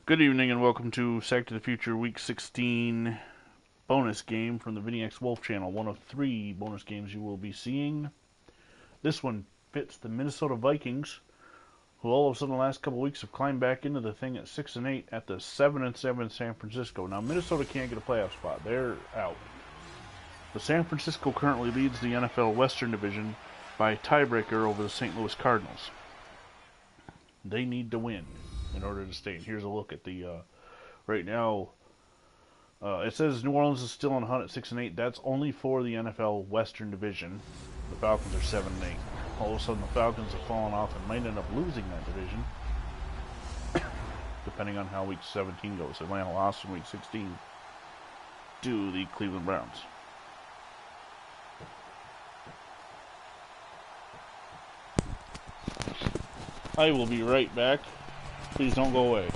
Good evening and welcome to Sack to the Future Week 16 bonus game from the VinnyXWolf channel. One of three bonus games you will be seeing. This one fits the Minnesota Vikings, who all of a sudden the last couple of weeks have climbed back into the thing at 6-8 at the 7-7 San Francisco. Now Minnesota can't get a playoff spot; they're out. But San Francisco currently leads the NFL Western Division by a tiebreaker over the St. Louis Cardinals. They need to win in order to stay. And here's a look at the right now. It says New Orleans is still on the hunt at 6-8. That's only for the NFL Western Division. The Falcons are 7-8. All of a sudden, the Falcons have fallen off and might end up losing that division, depending on how Week 17 goes. Atlanta lost in Week 16 to the Cleveland Browns. I will be right back. Please don't go away.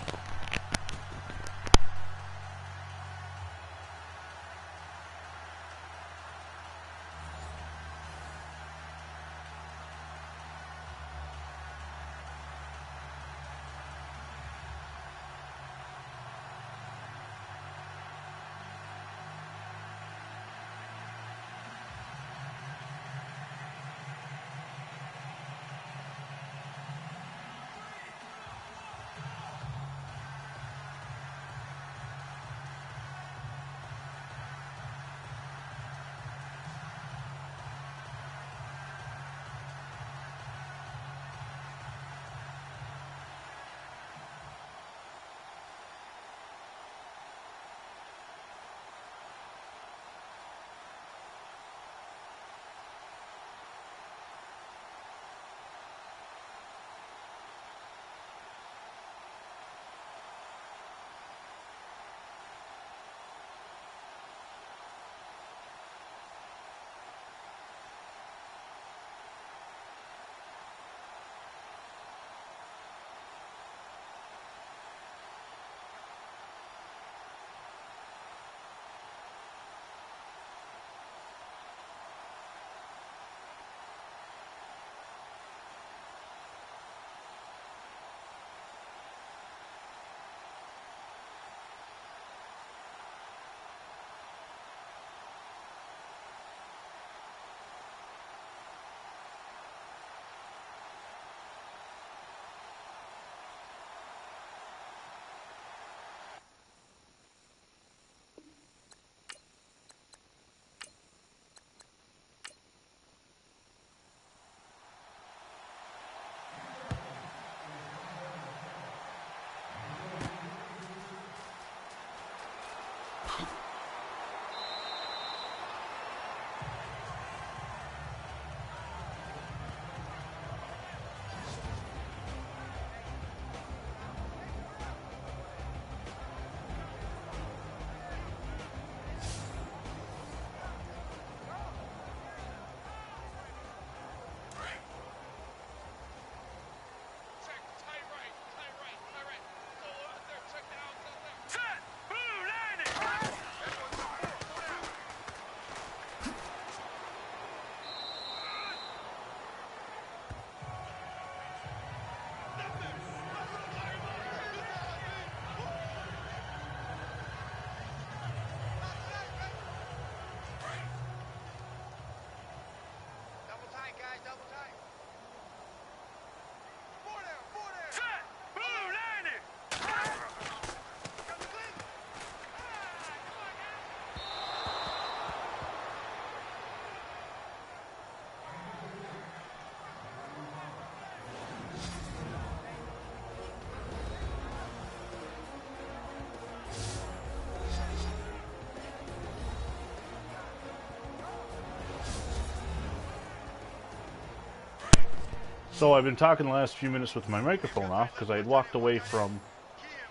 So I've been talking the last few minutes with my microphone off because I had walked away from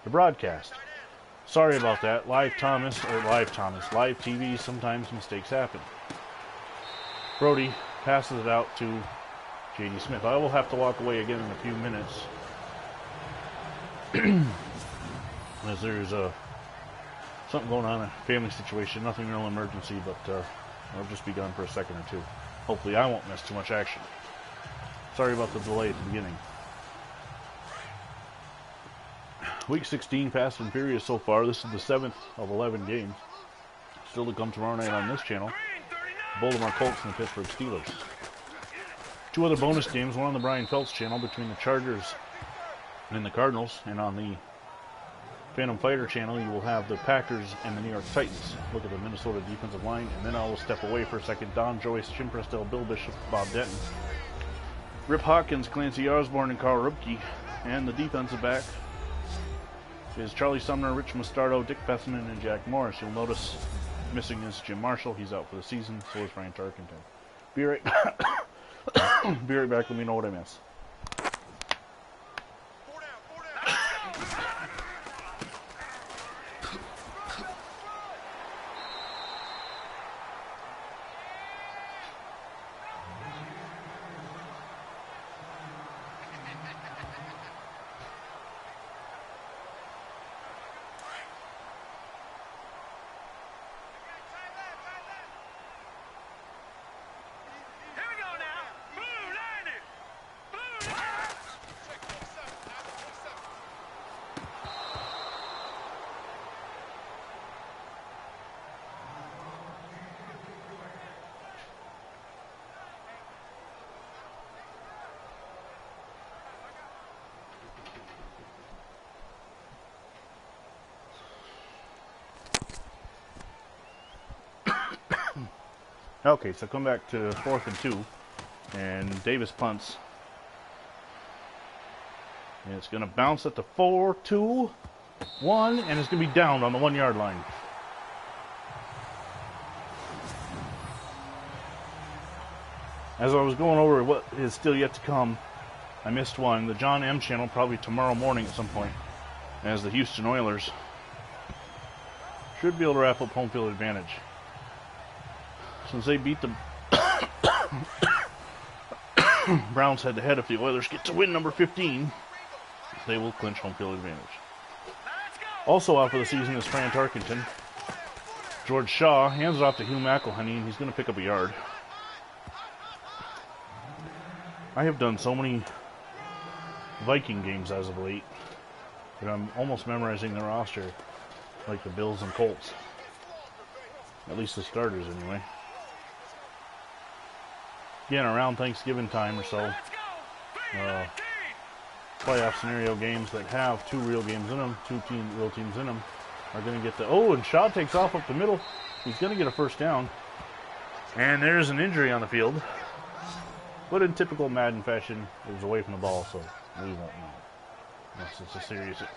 the broadcast. Sorry about that. Live TV, sometimes mistakes happen. Brody passes it out to J.D. Smith. I will have to walk away again in a few minutes, as there's something going on, a family situation, nothing real emergency, but I'll just be gone for a second or two. Hopefully I won't miss too much action. Sorry about the delay at the beginning. Week 16, Fast and Furious so far. This is the 7th of 11 games. Still to come tomorrow night on this channel. Baltimore Colts and the Pittsburgh Steelers. 2 other bonus games, one on the Brian Phelps channel between the Chargers and the Cardinals, and on the Phantom Fighter channel you will have the Packers and the New York Titans. Look at the Minnesota defensive line, and then I will step away for a second. Don Joyce, Jim Prestel, Bill Bishop, Bob Denton, Rip Hawkins, Clancy Osborne, and Carl Rupke. And the defensive back is Charlie Sumner, Rich Mustardo, Dick Bessman, and Jack Morris. You'll notice missing is Jim Marshall. He's out for the season. So is Ryan Tarkenton. Be right back. Let me know what I miss. Okay, so come back to 4th and 2, and Davis punts. And it's going to bounce at the 4-2-1, and it's going to be downed on the 1-yard line. As I was going over what is still yet to come, I missed one. The John M. channel, probably tomorrow morning at some point, as the Houston Oilers should be able to wrap up home field advantage. Since they beat the Browns head-to-head, if the Oilers get to win number 15, they will clinch home field advantage. Also out for the season is Fran Tarkenton. George Shaw hands it off to Hugh McElhenney, and he's going to pick up a yard. I have done so many Viking games as of late that I'm almost memorizing the roster like the Bills and Colts. At least the starters, anyway. Again, around Thanksgiving time or so, playoff scenario games that have 2 real games in them, 2 real teams in them, are going to get the... Oh, and Shaw takes off up the middle. He's going to get a first down. And there's an injury on the field. But in typical Madden fashion, it was away from the ball, so we won't know. Unless it's a serious injury.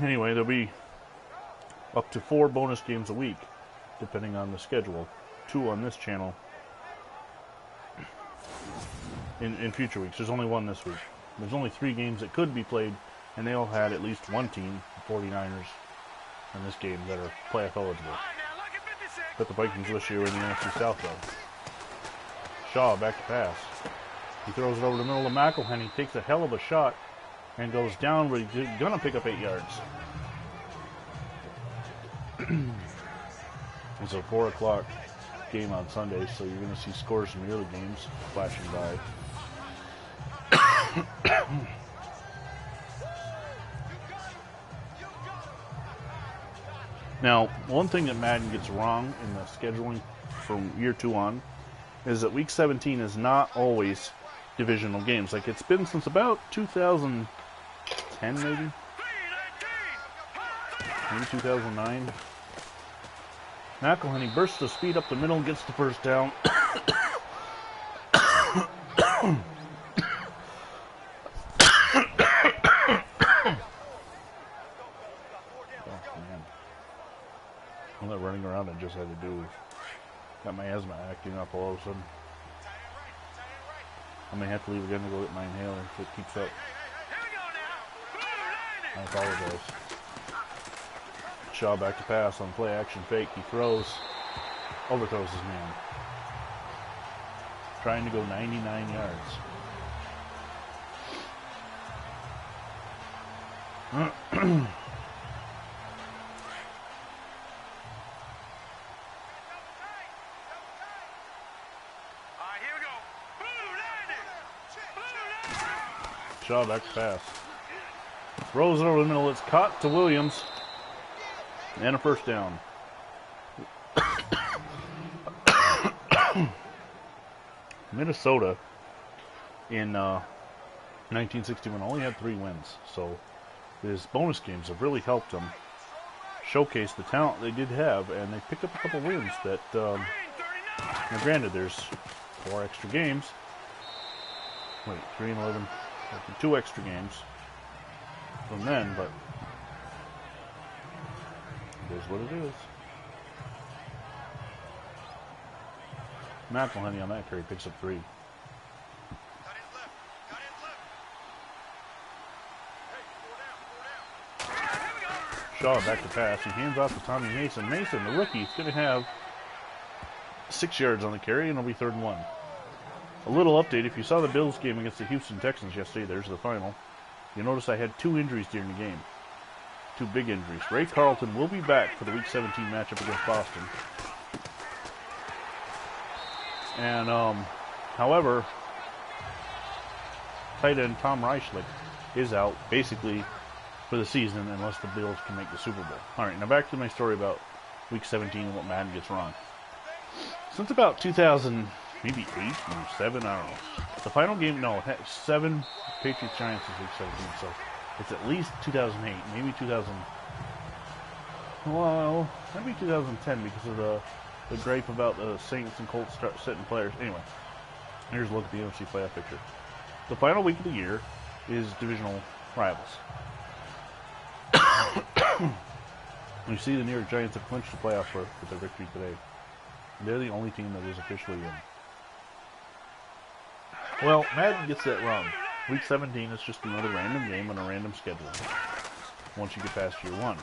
Anyway, there'll be up to 4 bonus games a week, depending on the schedule. 2 on this channel in future weeks. There's only 1 this week. There's only 3 games that could be played, and they all had at least 1 team, the 49ers, in this game that are playoff eligible. But the Vikings this year in the NFC South, though. Shaw back to pass. He throws it over the middle of McElhenney, takes a hell of a shot, and goes down, but he's going to pick up 8 yards. It's a 4 o'clock game on Sunday, so you're going to see scores from the early games flashing by. Now, one thing that Madden gets wrong in the scheduling from year 2 on is that week 17 is not always divisional games. Like, it's been since about 2010, maybe 2009. McElhenney bursts the speed up the middle and gets the first down. All that running around I just had to do got my asthma acting up all of a sudden. I may have to leave again to go get my inhaler if it keeps up. I apologize. Shaw back to pass on play action fake. He throws, overthrows his man. Trying to go 99 yards. Shaw back to pass. Throws it over the middle. It's caught to Williams. And a first down. Minnesota in 1961 only had 3 wins, so these bonus games have really helped them showcase the talent they did have, and they picked up a couple wins that, now granted, there's 4 extra games. Wait, 3 and 11, 2 extra games from then, but it is what it is. McElhenney on that carry picks up 3. Shaw back to pass. He hands off to Tommy Mason. Mason, the rookie, is going to have 6 yards on the carry, and it'll be 3rd and 1. A little update. If you saw the Bills game against the Houston Texans yesterday, there's the final. You notice I had 2 injuries during the game. 2 big injuries. Ray Carlton will be back for the Week 17 matchup against Boston. And, however, tight end Tom Reichlich is out, basically, for the season, unless the Bills can make the Super Bowl. Alright, now back to my story about Week 17 and what Madden gets wrong. Since about 2000, maybe 8 or 7, I don't know. The final game, no, 7 Patriots-Giants is Week 17, so it's at least 2008, maybe 2000, well, maybe 2010 because of the gripe about the Saints and Colts sitting players. Anyway, here's a look at the NFC playoff picture. The final week of the year is divisional rivals. You see the New York Giants have clinched the playoff berth with their victory today. They're the only team that is officially in. Well, Madden gets that wrong. Week 17 is just another random game on a random schedule once you get past year 1.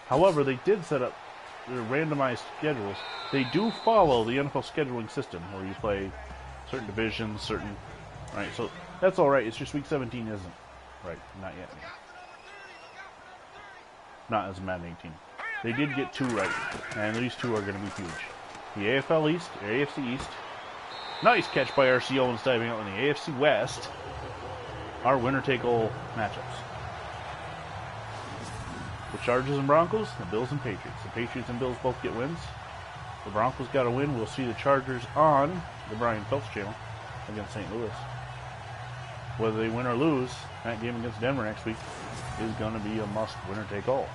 However, they did set up their randomized schedules. They do follow the NFL scheduling system where you play certain divisions, certain... Right, so that's alright. It's just Week 17 isn't. Right, not yet. Not as Madden 18. They did get 2 right, and these 2 are going to be huge. The AFL East, AFC East. Nice catch by RCO and diving out in the AFC West. Our winner-take-all matchups. The Chargers and Broncos, the Bills and Patriots. The Patriots and Bills both get wins. The Broncos got a win. We'll see the Chargers on the Brian Phelps channel against St. Louis. Whether they win or lose, that game against Denver next week is going to be a must winner-take-all.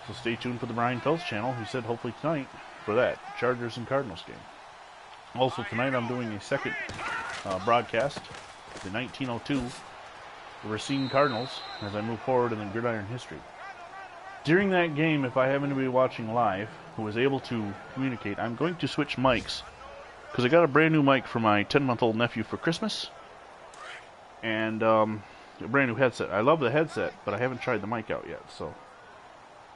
So stay tuned for the Brian Phelps channel. He said hopefully tonight for that Chargers and Cardinals game. Also tonight I'm doing a second broadcast, the 1902 Racine Cardinals, as I move forward in the gridiron history. During that game, if I happen to be watching live, who was able to communicate, I'm going to switch mics, because I got a brand new mic for my 10-month-old nephew for Christmas, and a brand new headset. I love the headset, but I haven't tried the mic out yet, so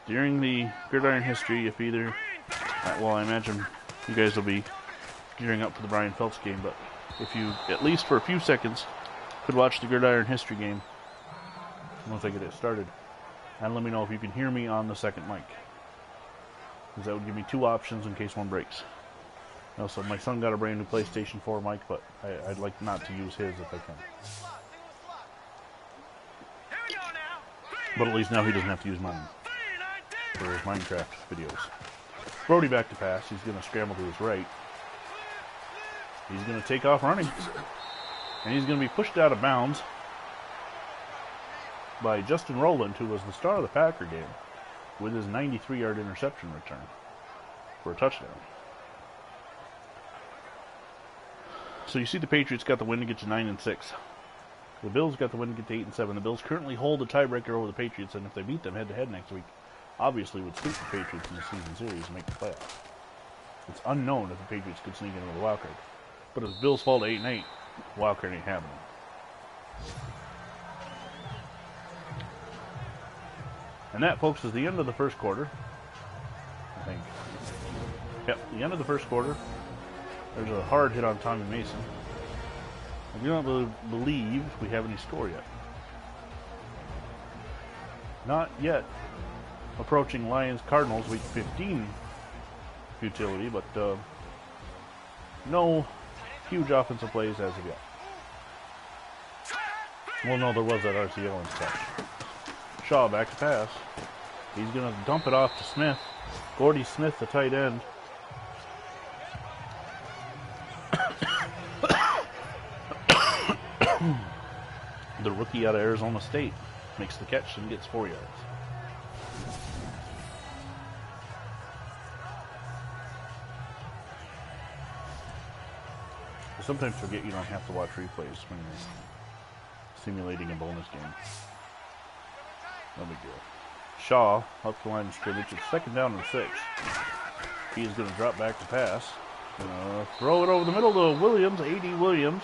during the gridiron history, if either, well, I imagine you guys will be gearing up for the Brian Phelps game, but if you, at least for a few seconds, could watch the gridiron history game once I get it started, and let me know if you can hear me on the second mic, because that would give me 2 options in case one breaks. Also, my son got a brand new PlayStation 4 mic, but I'd like not to use his if I can. But at least now he doesn't have to use mine for his Minecraft videos. Brody back to pass. He's going to scramble to his right. He's going to take off running. And he's going to be pushed out of bounds by Justin Rowland, who was the star of the Packer game, with his 93-yard interception return for a touchdown. So you see the Patriots got the win to get to 9-6. The Bills got the win to get to 8-7. The Bills currently hold the tiebreaker over the Patriots, and if they beat them head-to-head next week, obviously would sweep the Patriots in the season series and make the playoffs. It's unknown if the Patriots could sneak into the wild card. But if the Bills fall to 8-8, wild card ain't happening. And that, folks, is the end of the first quarter. I think. Yep, the end of the first quarter. There's a hard hit on Tommy Mason. I do not believe we have any score yet. Not yet. Approaching Lions-Cardinals week 15 futility, but no huge offensive plays as of yet. Well, no, there was that RC Owens catch. Shaw back to pass. He's going to dump it off to Smith. Gordy Smith, the tight end. The rookie out of Arizona State makes the catch and gets 4 yards. I sometimes forget you don't have to watch replays when you're simulating a bonus game. No big deal. Shaw up the line of scrimmage. It's 2nd down and 6. He's going to drop back to pass. Throw it over the middle to Williams, A.D. Williams,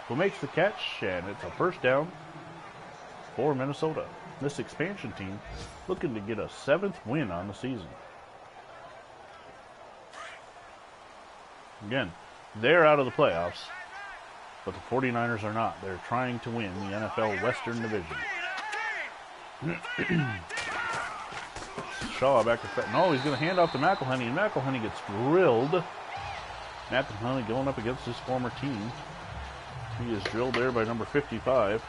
who makes the catch, and it's a 1st down for Minnesota. This expansion team looking to get a 7th win on the season. Again, they're out of the playoffs, but the 49ers are not. They're trying to win the NFL Western Division. Shaw back to... No, he's going to hand off to McElhenney, and McElhenney gets drilled. McElhenney going up against his former team. He is drilled there by number 55.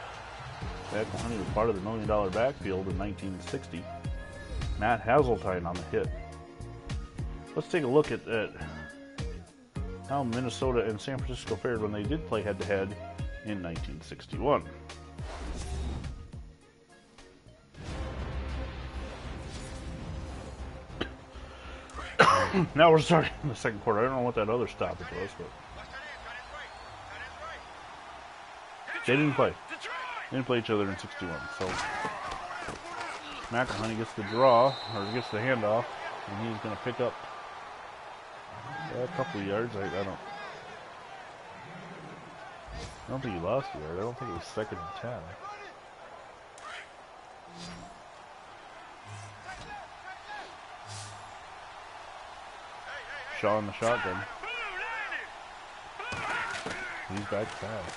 McElhenney was part of the $1 million backfield in 1960. Matt Hazeltine on the hit. Let's take a look at how Minnesota and San Francisco fared when they did play head-to-head in 1961. Now we're starting in the 2nd quarter. I don't know what that other stoppage was, but they didn't play. They didn't play each other in 61. So McElhenney gets the draw, or gets the handoff, and he's going to pick up a couple of yards. I don't think he lost a yard. I don't think it was 2nd and 10. Shaw in the shotgun. He's back to pass.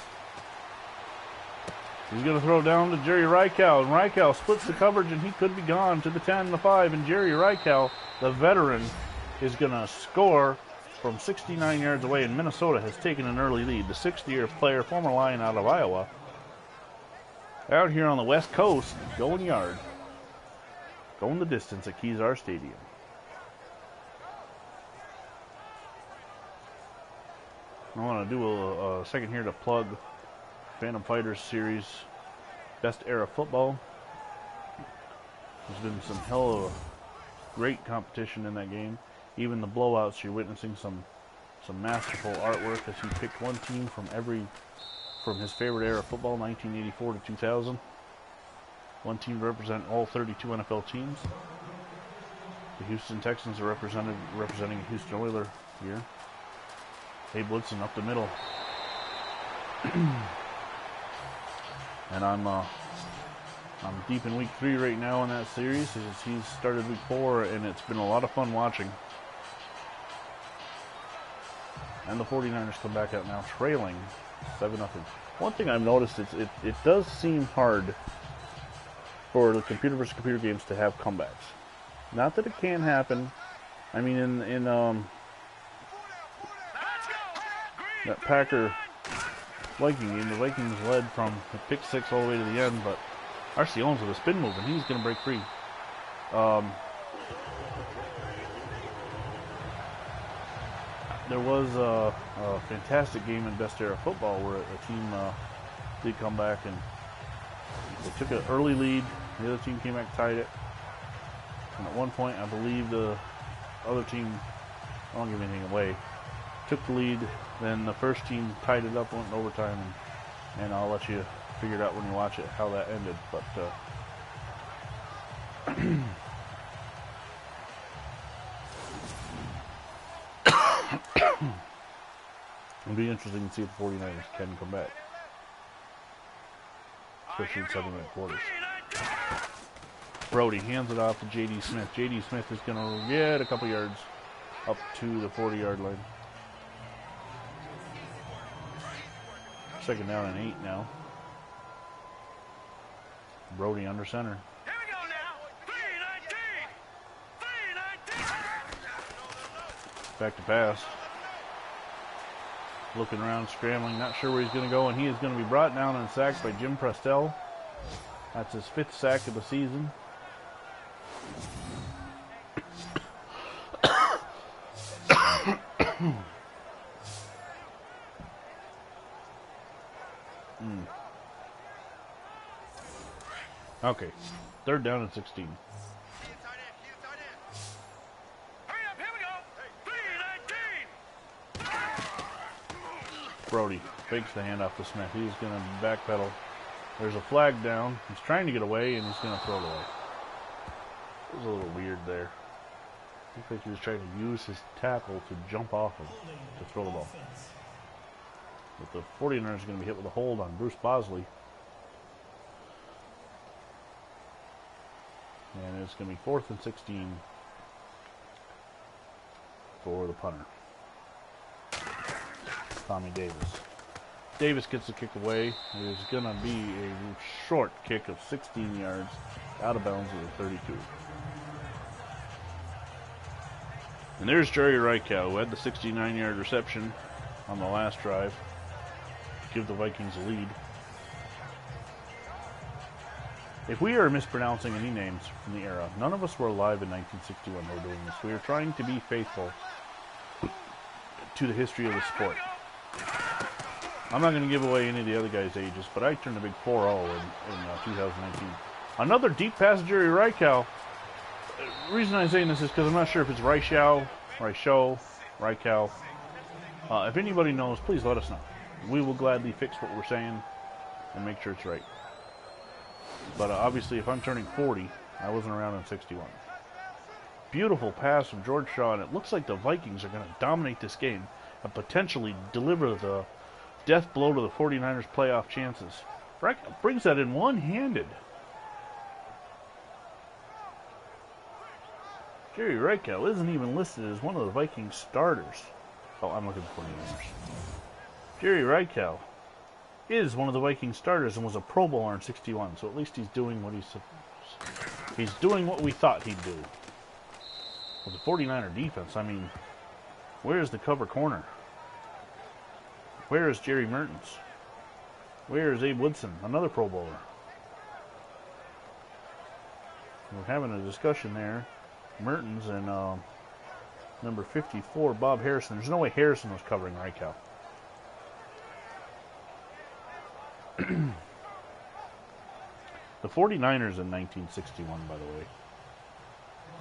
He's going to throw down to Jerry Reichow, and Reichow splits the coverage, and he could be gone to the 10 and the 5, and Jerry Reichow, the veteran, is going to score from 69 yards away, and Minnesota has taken an early lead. The 60-year player, former Lion out of Iowa, out here on the West Coast, going yard, going the distance at Kezar Stadium. I want to do a second here to plug Phantom Fighters Series Best Era Football. There's been some hell of a great competition in that game. Even the blowouts, you're witnessing some masterful artwork as he picked one team from his favorite era of football, 1984 to 2000. One team to represent all 32 NFL teams. The Houston Texans are representing a Houston Oilers here. Abe Woodson up the middle. And I'm deep in week 3 right now in that series. He's started week 4, and it's been a lot of fun watching. And the 49ers come back out now trailing 7-0. One thing I've noticed is it does seem hard for the computer versus computer games to have comebacks. Not that it can't happen. I mean, in that Packer Viking game, the Vikings led from the pick 6 all the way to the end, but RC Owens with a spin move, and he's going to break free. There was a fantastic game in Best Era Football where a team did come back and they took an early lead. The other team came back, tied it. And at one point, I believe the other team, I won't give anything away, took the lead. Then the first team tied it up, went in overtime, and I'll let you figure it out when you watch it how that ended. But it'll be interesting to see if the 49ers can come back, especially in 7-minute quarters. Brody hands it off to J.D. Smith. J.D. Smith is going to get a couple yards up to the 40-yard line. 2nd down and 8 now. Brody under center. Here we go now. 3-19. Back to pass. looking around, scrambling, not sure where he's going to go, and he is going to be brought down and sacked by Jim Prestel. That's his 5th sack of the season. Okay, 3rd down and 16. Brody fakes the handoff to Smith. He's going to backpedal. There's a flag down. He's trying to get away, and he's going to throw it away. It was a little weird there. Looked like he was trying to use his tackle to jump off of to throw the ball. But the 49ers are going to be hit with a hold on Bruce Bosley. And it's going to be 4th and 16 for the punter, Tommy Davis. Davis gets the kick away. It is going to be a short kick of 16 yards out of bounds at the 32. And there's Jerry Reichow, who had the 69-yard reception on the last drive to give the Vikings a lead. If we are mispronouncing any names from the era, none of us were alive in 1961 when we were doing this. We are trying to be faithful to the history of the sport. I'm not going to give away any of the other guys' ages, but I turned a big 4-0 in 2019. Another deep pass to Jerry Reichow. The reason I'm saying this is because I'm not sure if it's Reichow. If anybody knows, please let us know. We will gladly fix what we're saying and make sure it's right. But obviously, if I'm turning 40, I wasn't around in 61. Beautiful pass from George Shaw, and it looks like the Vikings are going to dominate this game and potentially deliver the death blow to the 49ers' playoff chances. Reichow brings that in one-handed. Jerry Reichow isn't even listed as one of the Vikings starters. Oh, I'm looking for 49ers. Jerry Reichow is one of the Viking starters and was a Pro Bowler in 61, so at least he's doing what he's doing what we thought he'd do. With the 49er defense, I mean, where's the cover corner? Where is Jerry Mertens? Where is Abe Woodson, another Pro Bowler? We're having a discussion there. Mertens and number 54, Bob Harrison. There's no way Harrison was covering Reichow. The 49ers in 1961, by the way,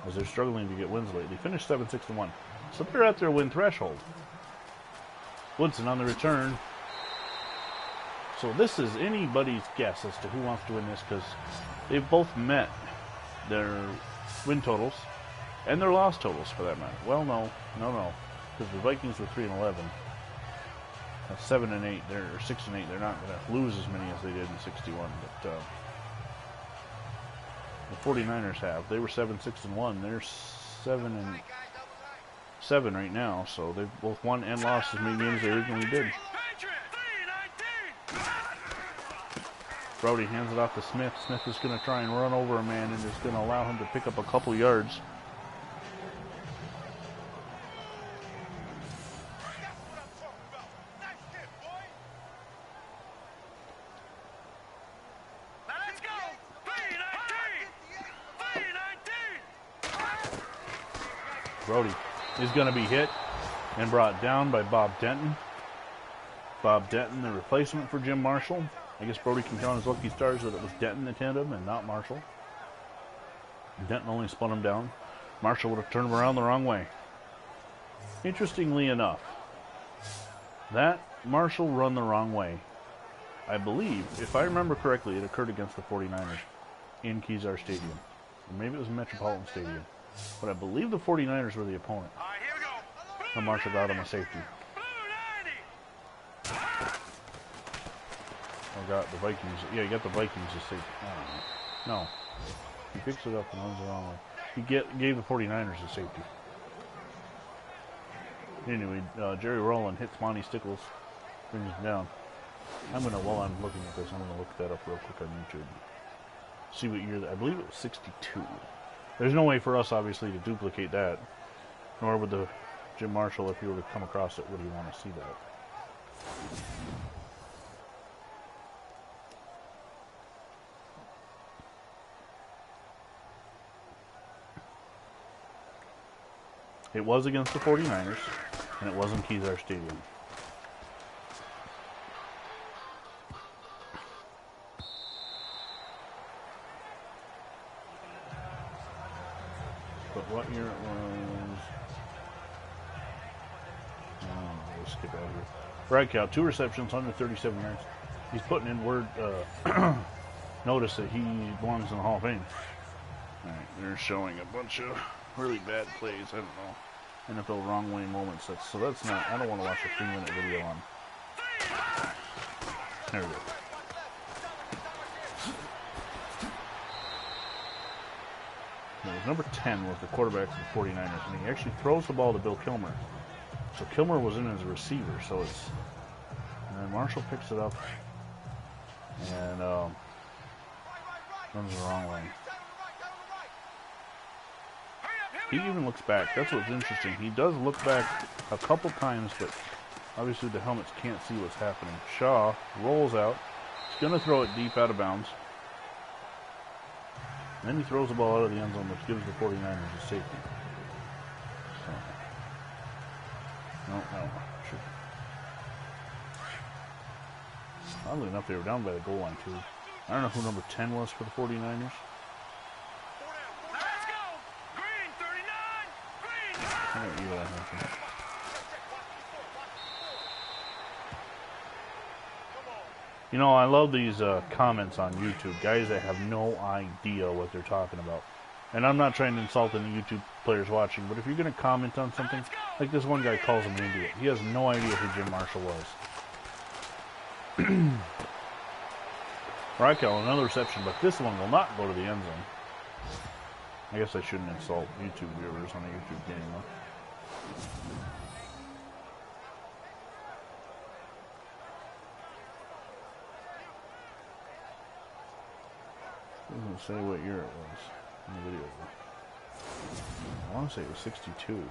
as they're struggling to get wins lately, finished 7-6-1. So they're at their win threshold. Woodson on the return. So this is anybody's guess as to who wants to win this, because they've both met their win totals and their loss totals, for that matter. Well, no, because the Vikings were 3-11. 7-8, they're 6-8. They're not going to lose as many as they did in 61, but the 49ers have. They were 7-6-1. They're 7-7 right now, so they've both won and lost as many games as they originally did. Brody hands it off to Smith. Smith is going to try and run over a man and is going to allow him to pick up a couple yards. Brody is going to be hit and brought down by Bob Denton. Bob Denton, the replacement for Jim Marshall. I guess Brody can count his lucky stars that it was Denton that hit him and not Marshall. Denton only spun him down. Marshall would have turned him around the wrong way. Interestingly enough, that Marshall run the wrong way, I believe, if I remember correctly, it occurred against the 49ers in Kezar Stadium. Or maybe it was Metropolitan Stadium. But I believe the 49ers were the opponent. And Marshall got him a safety. Oh, got the Vikings. Yeah, he got the Vikings a safety. No. He picks it up and runs the wrong way. He gave the 49ers a safety. Anyway, Jerry Rowland hits Monty Stickles, brings him down. While I'm looking at this, I'm going to look that up real quick on YouTube. See what year, I believe it was 62. There's no way for us, obviously, to duplicate that. Nor would the Jim Marshall, if he were to come across it, would he want to see that. It was against the 49ers, and it was in Kezar Stadium. But what year it was... we'll skip out here. Breakout, 2 receptions, 137 yards. He's putting in word... notice that he belongs in the Hall of Fame. Alright, they're showing a bunch of really bad plays. I don't know. NFL wrong way moments. So that's not... I don't want to watch a 3-minute video on... There we go. Number 10 was the quarterback for the 49ers, and he actually throws the ball to Bill Kilmer. So Kilmer was in as a receiver, so it's... And then Marshall picks it up and runs the wrong way. He even looks back. That's what's interesting. He does look back a couple times, but obviously the helmets can't see what's happening. Shaw rolls out. He's going to throw it deep out of bounds. And then he throws the ball out of the end zone, which gives the 49ers a safety. So. No. Sure. Oddly enough, they were down by the goal line, too. I don't know who number 10 was for the 49ers. Let's go! Green, 39! Green! I don't know that. You know, I love these comments on YouTube. Guys that have no idea what they're talking about. And I'm not trying to insult any YouTube players watching, but if you're going to comment on something, like this one guy calls him an idiot. He has no idea who Jim Marshall was. Reichel, another reception, but this one will not go to the end zone. I guess I shouldn't insult YouTube viewers on a YouTube game, though. Doesn't say what year it was in the video. I want to say it was 62.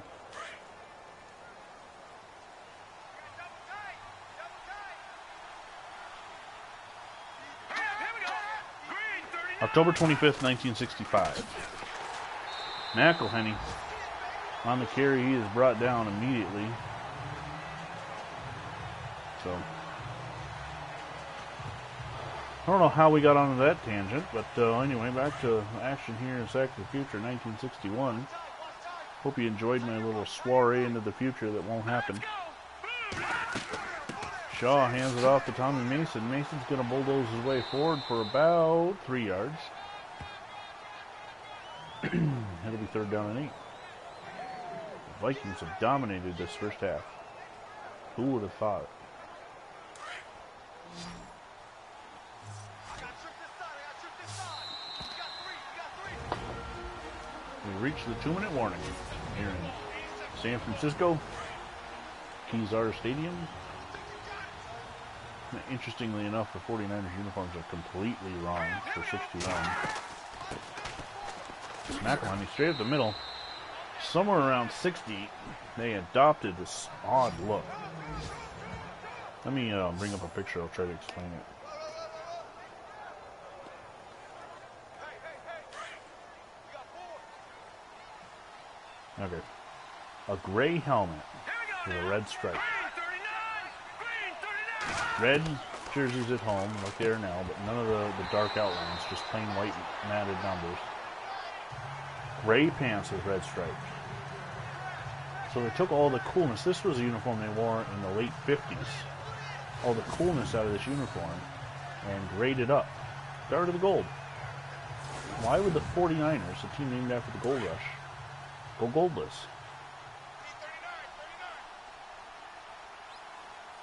October 25th, 1965. McElhenney on the carry. He is brought down immediately. So I don't know how we got onto that tangent, but anyway, back to action here in Sack to the Future 1961. Hope you enjoyed my little soiree into the future that won't happen. Shaw hands it off to Tommy Mason. Mason's going to bulldoze his way forward for about 3 yards. It'll be 3rd down and 8. The Vikings have dominated this first half. Who would have thought? We reached the 2-minute warning here in San Francisco, Kezar Stadium. Interestingly enough, the 49ers uniforms are completely wrong for 61. McElhenney straight up the middle. Somewhere around 60, they adopted this odd look. Let me bring up a picture. I'll try to explain it. Okay. A gray helmet with a red stripe. Red jerseys at home, like they are now, but none of the dark outlines, just plain white matted numbers. Gray pants with red stripes. So they took all the coolness. This was a uniform they wore in the late 50s. All the coolness out of this uniform and graded up. Started to the gold. Why would the 49ers, a team named after the Gold Rush, go goldless?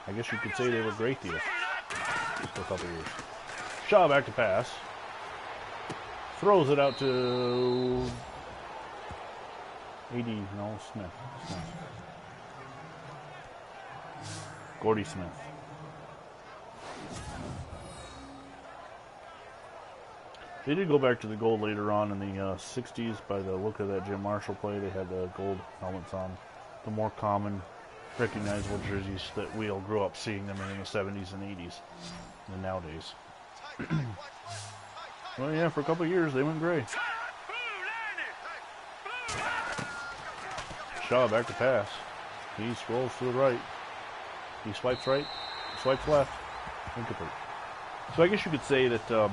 I guess you could say they were great deals for a couple years. Shaw back to pass. Throws it out to Smith. Gordy Smith. They did go back to the gold later on in the 60s. By the look of that Jim Marshall play, they had the gold helmets on. The more common, recognizable jerseys that we all grew up seeing them in the 70s and 80s than nowadays. Well, yeah, for a couple of years they went gray. Shaw back to pass. He scrolls to the right. He swipes right. Swipes left. Incomplete. So I guess you could say that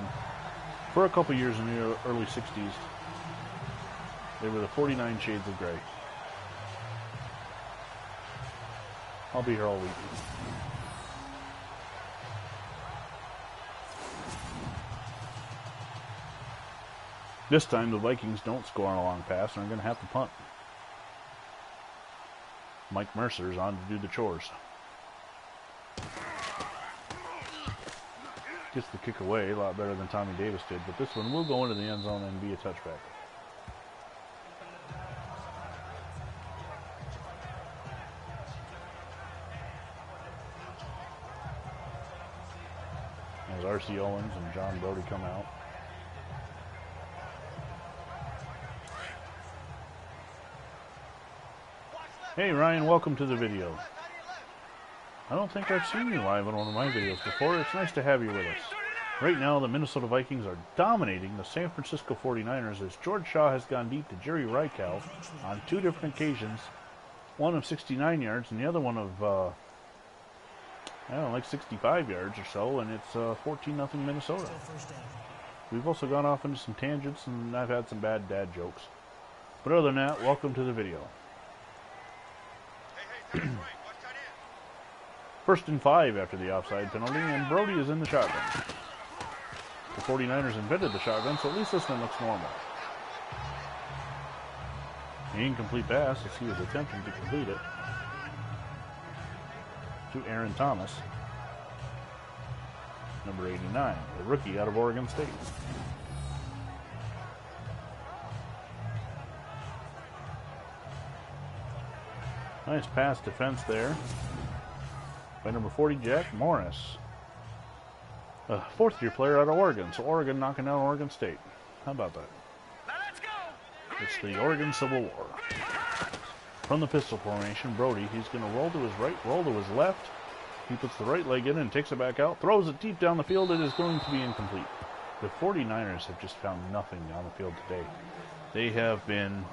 for a couple years in the early 60s, they were the 49 Shades of Grey. I'll be here all week. This time the Vikings don't score on a long pass and are going to have to punt. Mike Mercer's on to do the chores. Gets the kick away a lot better than Tommy Davis did, but this one will go into the end zone and be a touchback. As R.C. Owens and John Brody come out. Hey Ryan, welcome to the video. I don't think I've seen you live on one of my videos before. It's nice to have you with us. Right now, the Minnesota Vikings are dominating the San Francisco 49ers as George Shaw has gone deep to Jerry Reichow on 2 different occasions. One of 69 yards and the other one of, I don't know, like 65 yards or so, and it's 14-0 Minnesota. We've also gone off into some tangents, and I've had some bad dad jokes. But other than that, welcome to the video. First and 5 after the offside penalty, and Brody is in the shotgun. The 49ers invented the shotgun, so at least this one looks normal. The incomplete pass, as he was attempting to complete it, to Aaron Thomas, number 89, a rookie out of Oregon State. Nice pass defense there by number 40, Jack Morris. A fourth-year player out of Oregon, so Oregon knocking down Oregon State. How about that? Now let's go. It's the Oregon Civil War. From the pistol formation, Brody, he's going to roll to his right, roll to his left. He puts the right leg in and takes it back out, throws it deep down the field. It is going to be incomplete. The 49ers have just found nothing on the field today. They have been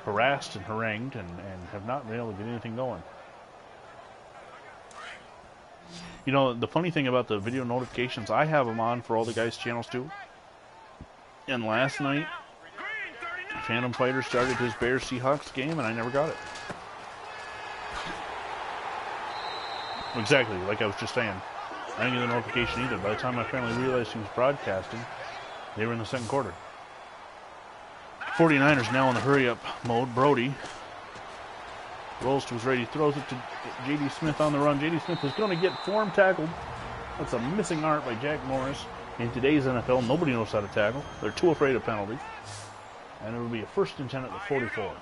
harassed and harangued and have not been able to get anything going. You know, the funny thing about the video notifications, I have them on for all the guys' channels too. And last night, Phantom Fighter started his Bears-Seahawks game and I never got it. Exactly, like I was just saying. I didn't get the notification either. By the time I finally realized he was broadcasting, they were in the second quarter. 49ers now in the hurry-up mode. Brody rolls to his right. He throws it to J.D. Smith on the run. J.D. Smith is going to get form tackled. That's a missing art by Jack Morris. In today's NFL, nobody knows how to tackle. They're too afraid of penalties. And it will be a 1st and 10 at the 44.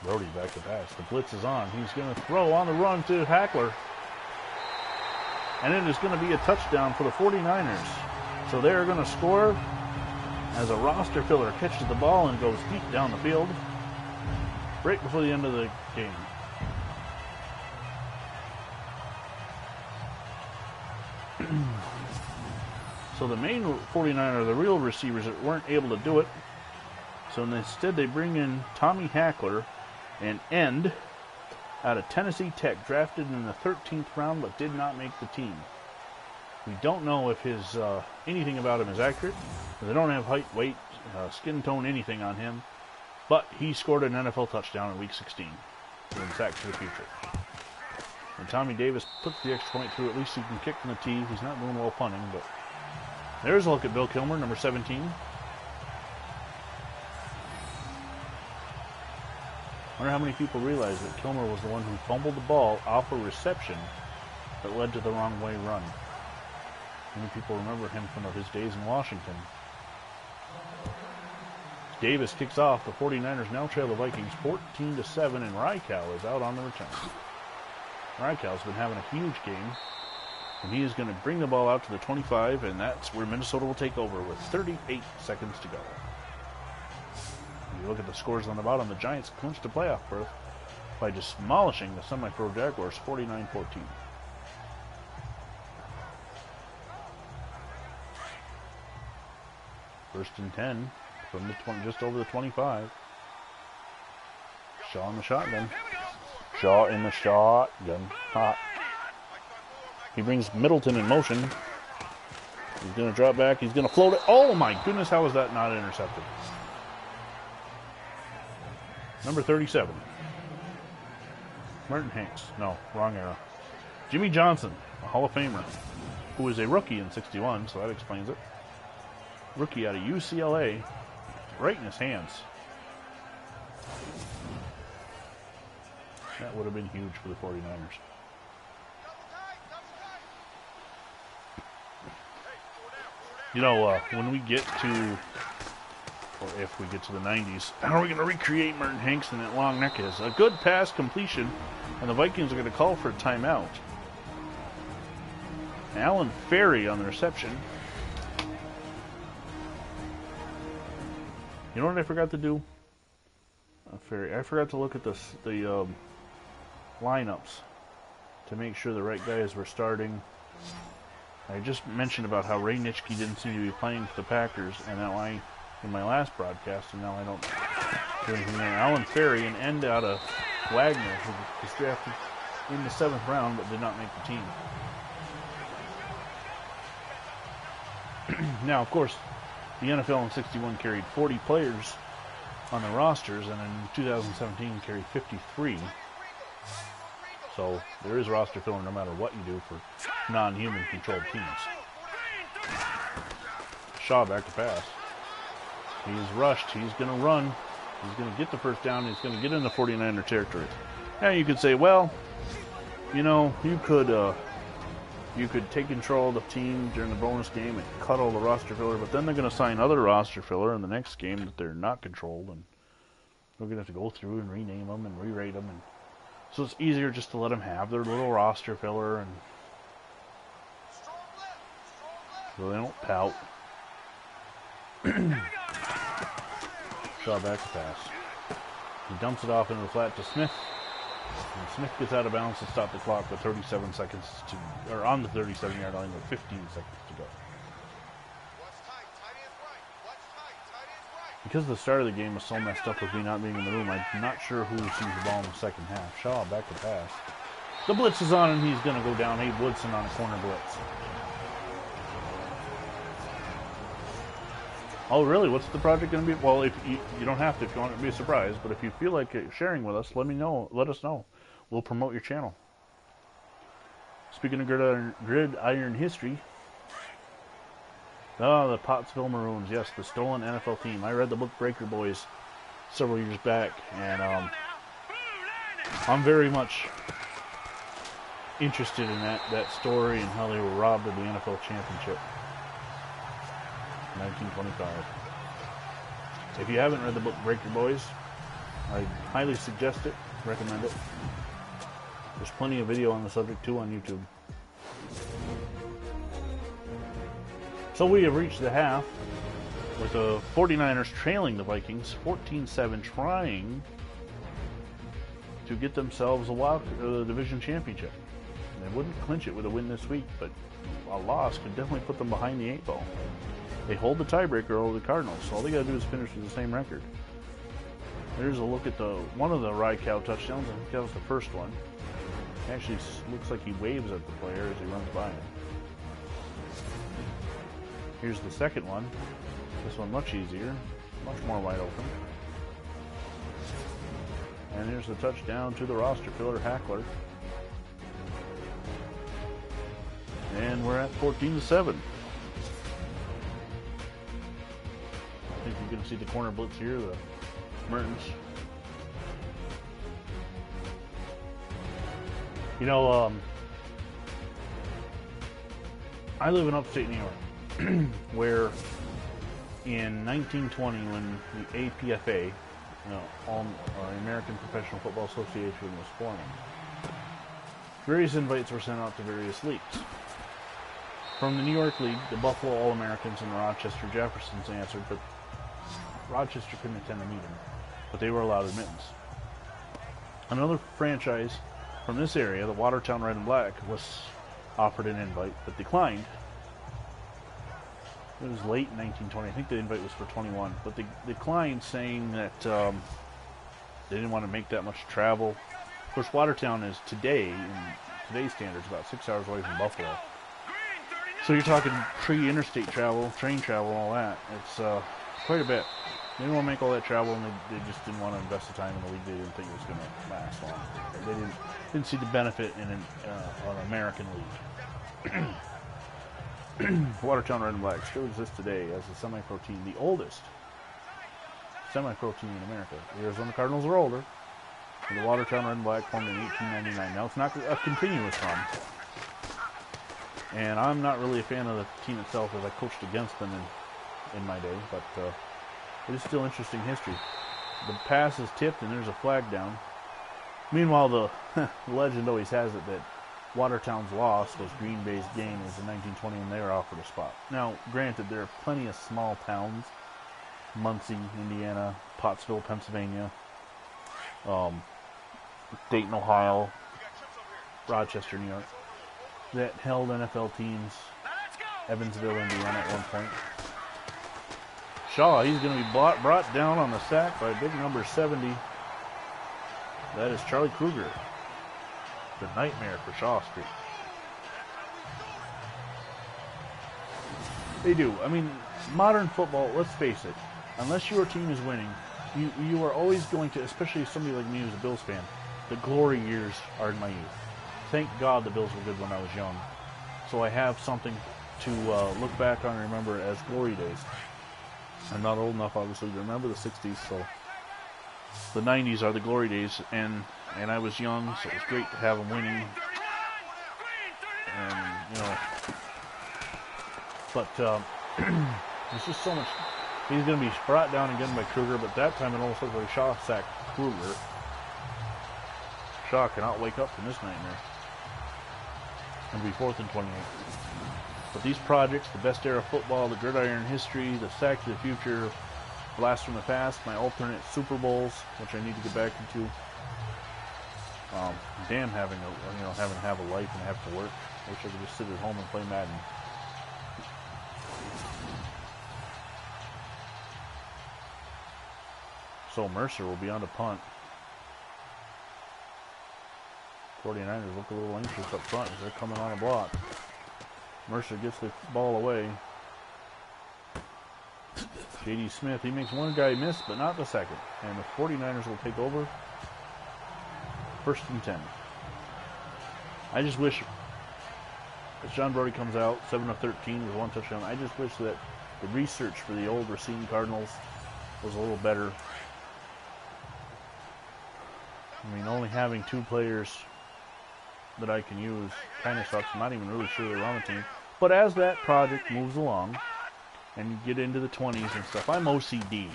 Brody back to pass. The blitz is on. He's going to throw on the run to Hackler. And it is going to be a touchdown for the 49ers. So they're going to score as a roster filler catches the ball and goes deep down the field right before the end of the game. So the main 49er, the real receivers that weren't able to do it. So instead they bring in Tommy Hackler, an end out of Tennessee Tech, drafted in the 13th round but did not make the team. We don't know if his anything about him is accurate. They don't have height, weight, skin tone, anything on him. But he scored an NFL touchdown in Week 16. In Sack to the Future. And Tommy Davis puts the extra point through. At least he can kick from the tee. He's not doing well punting, but there's a look at Bill Kilmer, number 17. I wonder how many people realize that Kilmer was the one who fumbled the ball off a reception that led to the wrong way run. Many people remember him from his days in Washington. Davis kicks off. The 49ers now trail the Vikings 14-7, and Reichow is out on the return. Reichow's been having a huge game, and he is going to bring the ball out to the 25, and that's where Minnesota will take over with 38 seconds to go. If you look at the scores on the bottom, the Giants clinched a playoff berth by demolishing the semi-pro Jaguars 49-14. First and 10 from the 20, just over the 25. Shaw in the shotgun. Shaw in the shotgun. Hot. He brings Middleton in motion. He's going to drop back. He's going to float it. Oh my goodness, how was that not intercepted? Number 37. Martin Hanks. No, wrong era. Jimmy Johnson, a Hall of Famer, who was a rookie in 61, so that explains it. Rookie out of UCLA, right in his hands. That would have been huge for the 49ers. You know, when we get to, or if we get to the 90s, how are we going to recreate Martin Hanks and that long neck is? A good pass completion, and the Vikings are going to call for a timeout. Alan Ferry on the reception. You know what I forgot to do? Ferry. I forgot to look at the lineups to make sure the right guys were starting. I just mentioned about how Ray Nitschke didn't seem to be playing for the Packers, and now in my last broadcast, and now I don't do anything there. Alan Ferry, an end out of Wagner, who was drafted in the 7th round but did not make the team. Now, of course, the NFL in 61 carried 40 players on the rosters, and in 2017 carried 53. So there is roster filling no matter what you do for non-human controlled teams. Shaw back to pass. He's rushed. He's going to run. He's going to get the first down. He's going to get into 49er territory. Now you could say, well, you know, you could take control of the team during the bonus game and cut all the roster filler, but then they're going to sign other roster filler in the next game that they're not controlled, and we're going to have to go through and rename them and re-rate them, and so it's easier just to let them have their little roster filler, and so they don't pout. Shaw back to pass. He dumps it off into the flat to Smith. And Smith gets out of bounds to stop the clock with 37 seconds to, or on the 37-yard line with 15 seconds to go. Because the start of the game was so messed up with me not being in the room, I'm not sure who sees the ball in the second half. Shaw back to pass. The blitz is on, and he's going to go down. Abe Woodson on a corner blitz. Oh, really? What's the project going to be? Well, if you don't have to if you want it to be a surprise, but if you feel like sharing with us, let me know. Let us know. We'll promote your channel. Speaking of gridiron history, oh, the Pottsville Maroons. Yes, the stolen NFL team. I read the book Breaker Boys several years back, and I'm very much interested in that story and how they were robbed of the NFL championship. 1925. If you haven't read the book Break Your Boys, I highly suggest it, recommend it. There's plenty of video on the subject too on YouTube. So we have reached the half with the 49ers trailing the Vikings 14-7, trying to get themselves a division championship. They wouldn't clinch it with a win this week, but a loss could definitely put them behind the 8 ball. They hold the tiebreaker over the Cardinals, so all they got to do is finish with the same record. There's a look at one of the Rye Cow touchdowns. I think that was the first one. Actually, looks like he waves at the player as he runs by him. Here's the second one. This one much easier, much more wide open. And here's the touchdown to the roster filler, Hackler. And we're at 14-7. I think you're going to see the corner blitz here, the Mertens. You know, I live in upstate New York, where in 1920, when the APFA, American Professional Football Association, was forming, various invites were sent out to various leagues. From the New York League, the Buffalo All-Americans and the Rochester Jeffersons answered, but Rochester couldn't attend the meeting, but they were allowed admittance. Another franchise from this area, the Watertown Red and Black, was offered an invite, but declined. It was late in 1920. I think the invite was for 21, but they declined, saying that they didn't want to make that much travel. Of course, Watertown is today, in today's standards, about 6 hours away from Buffalo. So you're talking pre-interstate travel, train travel, and all that. It's quite a bit. They didn't want to make all that travel, and they just didn't want to invest the time in the league. They didn't think it was going to last long. They didn't see the benefit in an American league. Watertown Red and Black still exists today as a semi-pro team, the oldest semi-pro team in America. The Arizona Cardinals are older, and the Watertown Red and Black formed in 1899. Now, it's not a continuous run, and I'm not really a fan of the team itself, as I coached against them in my day, but it is still interesting history. The pass is tipped, and there's a flag down. Meanwhile, the legend always has it that Watertown's loss was Green Bay's gain was in 1920 when they were offered a spot. Now, granted, there are plenty of small towns, Muncie, Indiana, Pottsville, Pennsylvania, Dayton, Ohio, Rochester, New York, that held NFL teams. Evansville, Indiana at one point. Shaw, he's going to be brought down on the sack by big number 70. That is Charlie Kruger. The nightmare for Shaw Street. They do. I mean, modern football, let's face it, unless your team is winning, you are always going to, especially somebody like me who's a Bills fan, the glory years are in my youth. Thank God the Bills were good when I was young. So I have something to look back on and remember as glory days. I'm not old enough, obviously, to remember the 60s, so the 90s are the glory days, and I was young, so it was great to have them winning. And, you know, but there's just so much. He's going to be brought down again by Kruger, but that time it almost looked like Shaw sacked Kruger. Shaw cannot wake up from this nightmare. It'll be 4th and 28. But these projects, the best era of football, the gridiron history, the sack to the future, blast from the past, my alternate Super Bowls, which I need to get back into. Damn, having to have a life and have to work. I wish I could just sit at home and play Madden. So Mercer will be on the punt. 49ers look a little anxious up front as they're coming on a block. Mercer gets the ball away. J.D. Smith, he makes one guy miss, but not the second. And the 49ers will take over. 1st and 10. I just wish, as John Brody comes out, 7 of 13 with 1 touchdown, I just wish that the research for the old Racine Cardinals was a little better. I mean, only having 2 players that I can use kind of sucks. I'm not even really sure they're on the team. But as that project moves along and you get into the 20s and stuff, I'm OCD.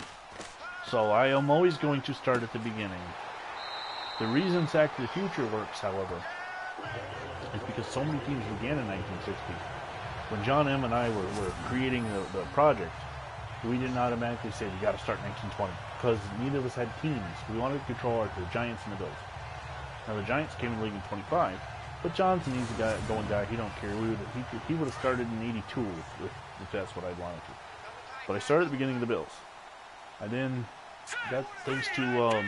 So I am always going to start at the beginning. The reason Sack to the Future works, however, is because so many teams began in 1960. When John M. and I were creating the project, we didn't automatically say we got to start 1920 because neither of us had teams. We wanted to control the Giants and the Bills. Now the Giants came in the league in 25, but Johnson, he's a going guy. He don't care. He would have started in 82 if that's what I'd wanted to. But I started at the beginning of the Bills. I then got, thanks to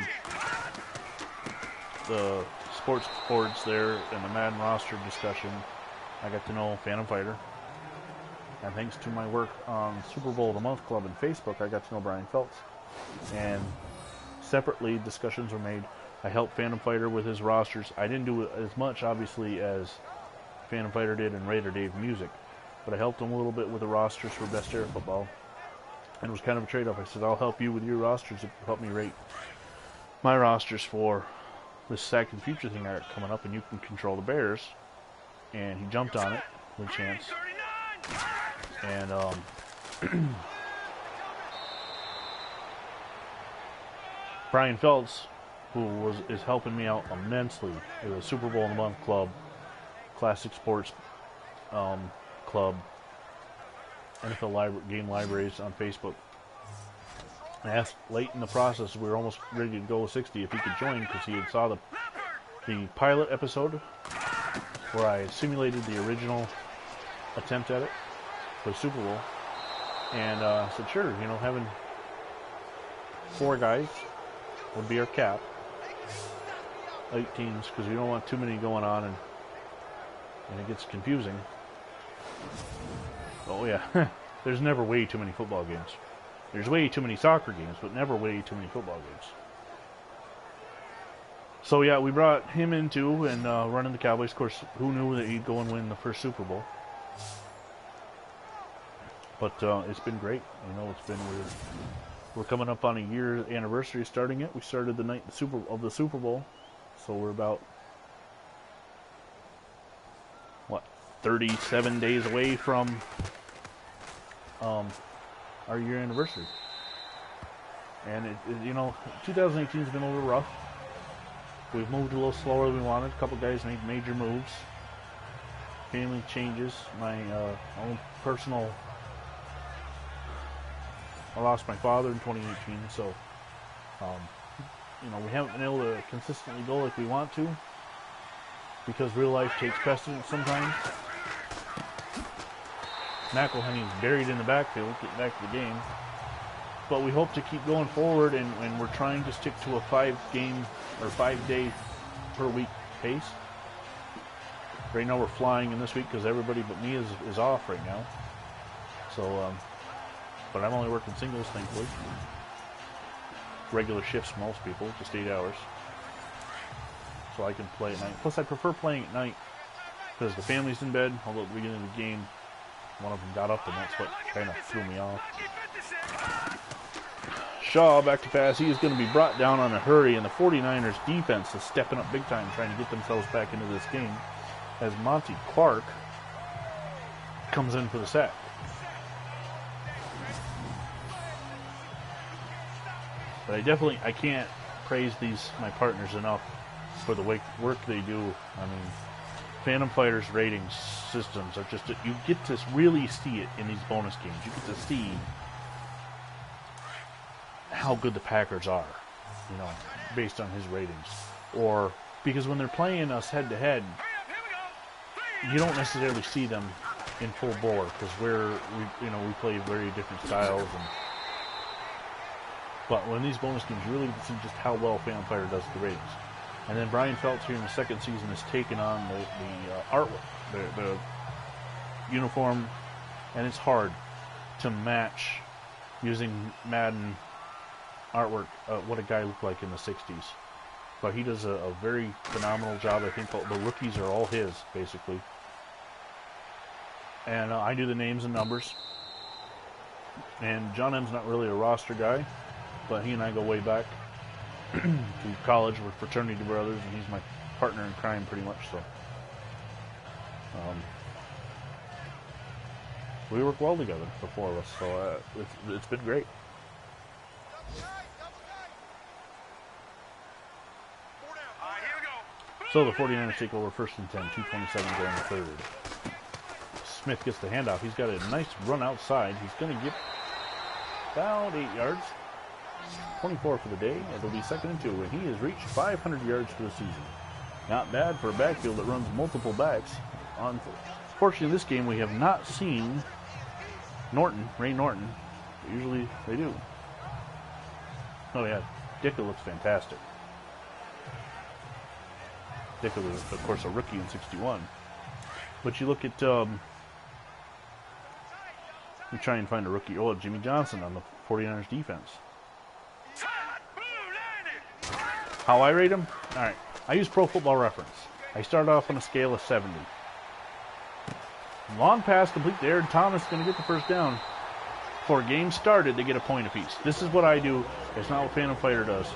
the sports boards there and the Madden roster discussion, I got to know Phantom Fighter. And thanks to my work on Super Bowl of the Month Club and Facebook, I got to know Brian Phelps. And separately, discussions were made. I helped Phantom Fighter with his rosters. I didn't do as much, obviously, as Phantom Fighter did and Raider Dave Music. But I helped him a little bit with the rosters for Best Era Football. And it was kind of a trade-off. I said, I'll help you with your rosters if you help me rate my rosters for this Sack and Future thing I got coming up, and you can control the Bears. And he jumped on it with a chance. And Brian Phelps, who is helping me out immensely with the Super Bowl in the Month Club, Classic Sports Club, NFL game libraries on Facebook. I asked late in the process, we were almost ready to go 60, if he could join, because he had saw the pilot episode where I simulated the original attempt at it for the Super Bowl. And I said, sure, you know, having 4 guys would be our cap. 8 teams, because we don't want too many going on, and it gets confusing. Oh yeah, there's never way too many football games. There's way too many soccer games, but never way too many football games. So yeah, we brought him in too, and running the Cowboys. Of course, who knew that he'd go and win the first Super Bowl? But it's been great. You know, it's been we're coming up on a year anniversary of starting it. We started the night of the Super Bowl, so we're about 37 days away from our year anniversary. And you know, 2018 has been a little rough. We've moved a little slower than we wanted. A couple guys made major moves. Family changes. My own personal. I lost my father in 2018, so you know, we haven't been able to consistently go like we want to, because real life takes precedence sometimes. McElhenney's buried in the backfield, getting back to the game. But we hope to keep going forward, and we're trying to stick to a 5-game or 5-day per week pace. Right now we're flying in this week because everybody but me is off right now. So, but I'm only working singles, thankfully. Regular shifts, most people, just 8 hours. So I can play at night. Plus, I prefer playing at night because the family's in bed. Although at the beginning of the game, one of them got up, and that's what kind of threw me off. Shaw back to pass. He is going to be brought down on a hurry, and the 49ers defense is stepping up big time, trying to get themselves back into this game, as Monty Clark comes in for the sack. But I can't praise my partners enough for the work they do. I mean, Phantom Fighters ratings systems are just, you get to really see it in these bonus games. You get to see how good the Packers are, you know, based on his ratings. Or, because when they're playing us head to head, you don't necessarily see them in full bore, because we play very different styles. But when these bonus games, you really get to see just how well Phantom Fighter does the ratings. And then Brian Feltz here in the second season has taken on the artwork, the uniform, and it's hard to match using Madden artwork what a guy looked like in the 60s. But he does a very phenomenal job. I think the rookies are all his, basically. And I do the names and numbers. And John M's not really a roster guy, but he and I go way back to college. We're fraternity brothers, and he's my partner in crime pretty much. So we work well together, the 4 of us. So it's been great. So the 49ers take over 1st and 10, 2:27 going to third. Smith gets the handoff. He's got a nice run outside. He's going to get about 8 yards. 24 for the day. It'll be 2nd and 2, and he has reached 500 yards for the season. Not bad for a backfield that runs multiple backs. Unfortunately, in this game, we have not seen Ray Norton. Usually they do. Oh yeah, Dicka looks fantastic. Dicka was, of course, a rookie in '61. But you look at, we try and find a rookie. Oh, Jimmy Johnson on the 49ers defense. How I rate him? All right, I use Pro Football Reference. I start off on a scale of 70. Long pass, complete to Aaron Thomas, going to get the first down. Before game started, they get a point apiece. This is what I do. It's not what Phantom Fighter does.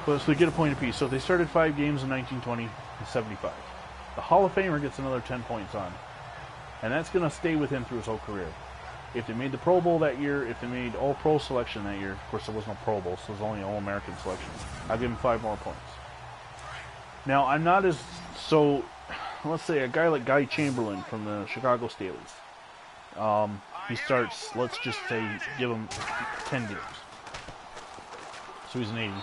But so they get a point apiece. So if they started 5 games in 1920, it's 75. The Hall of Famer gets another 10 points on. And that's going to stay with him through his whole career. If they made the Pro Bowl that year, if they made All-Pro selection that year, of course there was no Pro Bowl, so it was only All-American selection, I'll give him 5 more points. Now, I'm not as, so, let's say a guy like Guy Chamberlain from the Chicago Steelers. He starts, let's just say, give him 10 games. So he's an 80.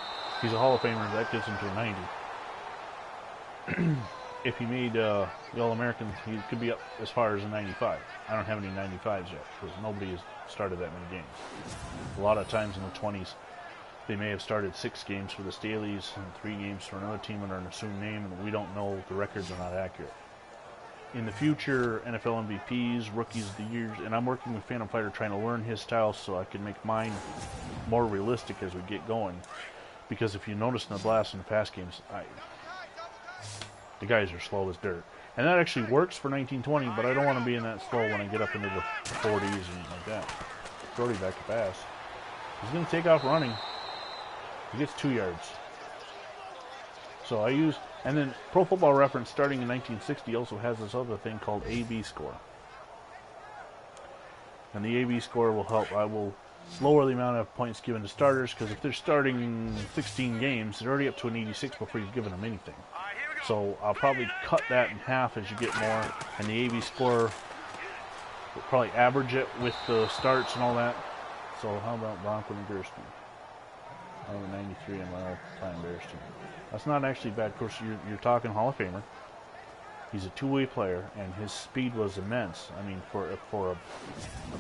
He's a Hall of Famer, that gets him to a 90. if he made the All-American, he could be up as far as a 95. I don't have any 95s yet because nobody has started that many games. A lot of times in the 20s, they may have started 6 games for the Staleys and 3 games for another team under an assumed name, and we don't know. The records are not accurate. In the future, NFL MVPs, Rookies of the Year, and I'm working with Phantom Fighter trying to learn his style so I can make mine more realistic as we get going. Because if you notice in the blast and the pass games, the guys are slow as dirt. And that actually works for 1920, but I don't want to be in that slow when I get up into the 40s and like that. Brody back to pass. He's going to take off running. He gets 2 yards. So I use, and then Pro Football Reference starting in 1960 also has this other thing called AB score. And the AB score will help. I will lower the amount of points given to starters because if they're starting 16 games, they're already up to an 86 before you've given them anything. So I'll probably cut that in half as you get more, and the AB score will probably average it with the starts and all that. So how about Bronco and Gersten? I have a 93 on my all-time Bears team. That's not actually bad. Of course, you're talking Hall of Famer. He's a two-way player, and his speed was immense. I mean, for a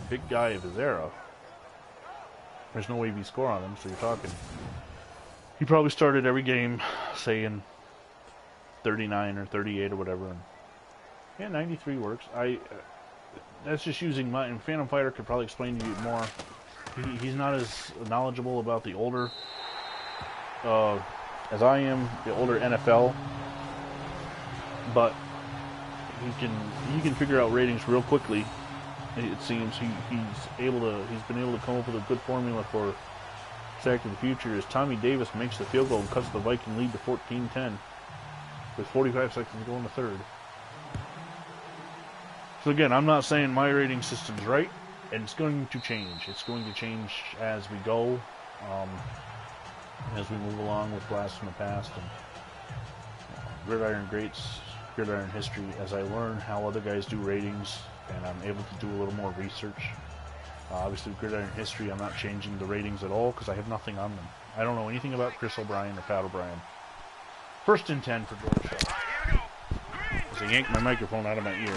big guy of his era, there's no AB score on him, so you're talking. He probably started every game, say in 39 or 38 or whatever. And yeah, 93 works. That's just using my. And Phantom Fighter could probably explain to you more. He's not as knowledgeable about the older, as I am, the older NFL, but he can figure out ratings real quickly. It seems he's been able to come up with a good formula for Sack to the Future. As Tommy Davis makes the field goal and cuts the Viking lead to 14-10 with 45 seconds to go in the third. So again, I'm not saying my rating system's right, and it's going to change. It's going to change as we go, as we move along with Blast from the Past and Gridiron Greats, Gridiron History. As I learn how other guys do ratings, and I'm able to do a little more research. Obviously, with Gridiron History, I'm not changing the ratings at all because I have nothing on them. I don't know anything about Chris O'Brien or Pat O'Brien. 1st and 10 for George Shaw. As I yank my microphone out of my ear.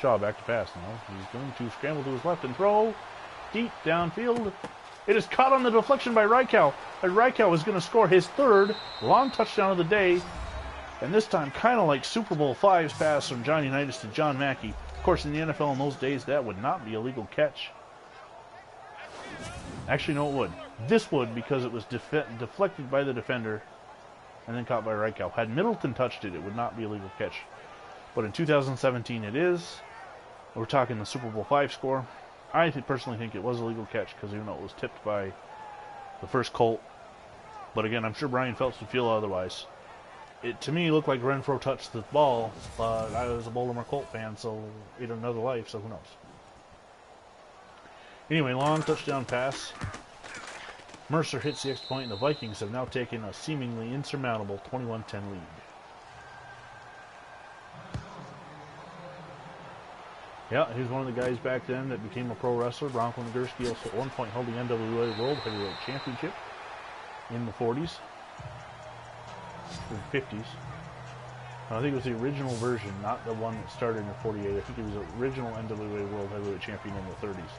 Shaw back to pass now. He's going to scramble to his left and throw deep downfield. It is caught on the deflection by Reichow. And Reichow is going to score his 3rd long touchdown of the day. And this time, kind of like Super Bowl V's pass from Johnny Unitas to John Mackey. Of course, in the NFL in those days, that would not be a legal catch. Actually, no, it would. This would, because it was deflected by the defender and then caught by Reichow. Had Middleton touched it, it would not be a legal catch. But in 2017, it is. We're talking the Super Bowl V score. I personally think it was a legal catch because even though it was tipped by the first Colt. But again, I'm sure Brian Phelps would feel otherwise. It, to me, looked like Renfro touched the ball, but I was a Baltimore Colt fan, so it had another life, so who knows. Anyway, long touchdown pass. Mercer hits the extra point, and the Vikings have now taken a seemingly insurmountable 21-10 lead. Yeah, he's one of the guys back then that became a pro wrestler. Bronco Nagurski also at one point held the NWA World Heavyweight Championship in the 40s. The 50s. I think it was the original version, not the one that started in the 48. I think it was the original NWA World Heavyweight Champion in the 30s.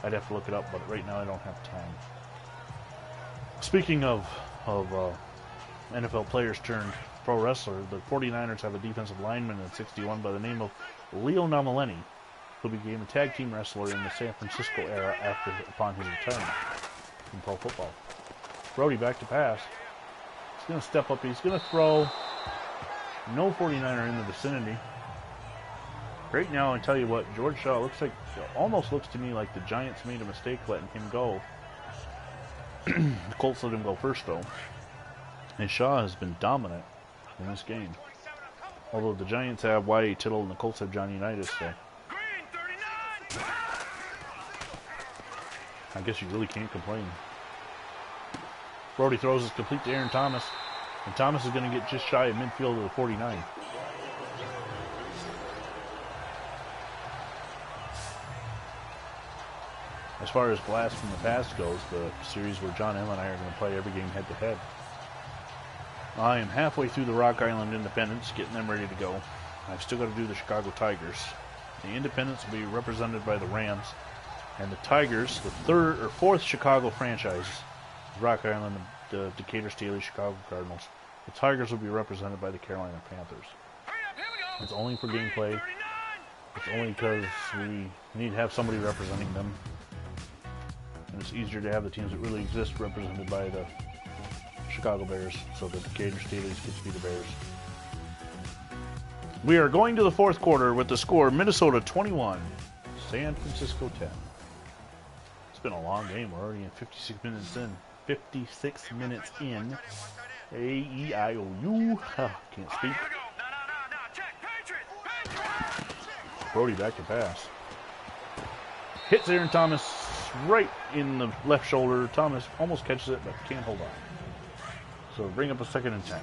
I'd have to look it up, but right now I don't have time. Speaking of NFL players turned pro wrestler, the 49ers have a defensive lineman in 61 by the name of Leo Namaleni, who became a tag team wrestler in the San Francisco era upon his retirement from pro football. Brody back to pass. He's going to step up. He's going to throw. No 49er in the vicinity. Right now, I tell you what, George Shaw almost looks to me like the Giants made a mistake letting him go. The Colts let him go first, though. And Shaw has been dominant in this game. Although the Giants have Y.A. Tittle and the Colts have Johnny Unitas, so I guess you really can't complain. Brody throws is complete to Aaron Thomas. And Thomas is going to get just shy of midfield of the 49. As far as Blast from the Past goes, the series where John M and I are going to play every game head-to-head. I am halfway through the Rock Island Independents, getting them ready to go. I've still got to do the Chicago Tigers. The Independents will be represented by the Rams, and the Tigers, the third or fourth Chicago franchise, Rock Island, the Decatur Steelers, Chicago Cardinals. The Tigers will be represented by the Carolina Panthers. It's only for gameplay. It's only because we need to have somebody representing them. And it's easier to have the teams that really exist represented by the Chicago Bears, so the Decatur Steelers get to be the Bears. We are going to the fourth quarter with the score Minnesota 21, San Francisco 10. It's been a long game. We're already in 56 minutes in. 56 minutes in. A-E-I-O-U. Can't speak. Brody back to pass. Hits Aaron Thomas right in the left shoulder. Thomas almost catches it, but can't hold on. So bring up a 2nd and 10.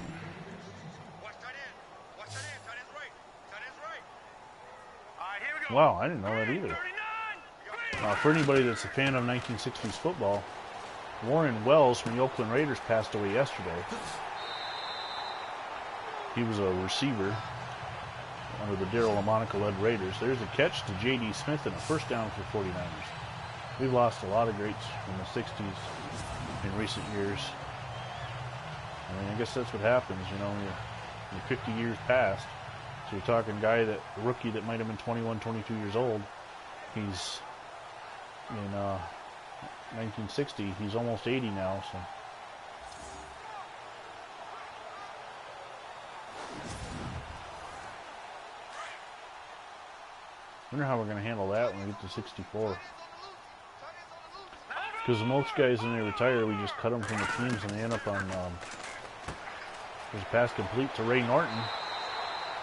Wow, I didn't know that either. For anybody that's a fan of 1960s football, Warren Wells from the Oakland Raiders passed away yesterday. He was a receiver under the Darryl LaMonica-led Raiders. There's a catch to J.D. Smith and a first down for 49ers. We've lost a lot of greats in the 60s in recent years. I mean, I guess that's what happens, you know, you're 50 years past. So you're talking a rookie that might have been 21, 22 years old. He's in 1960. He's almost 80 now, so. I wonder how we're going to handle that when we get to 64. Because most guys, when they retire, we just cut them from the teams and they end up on, there's a pass complete to Ray Norton.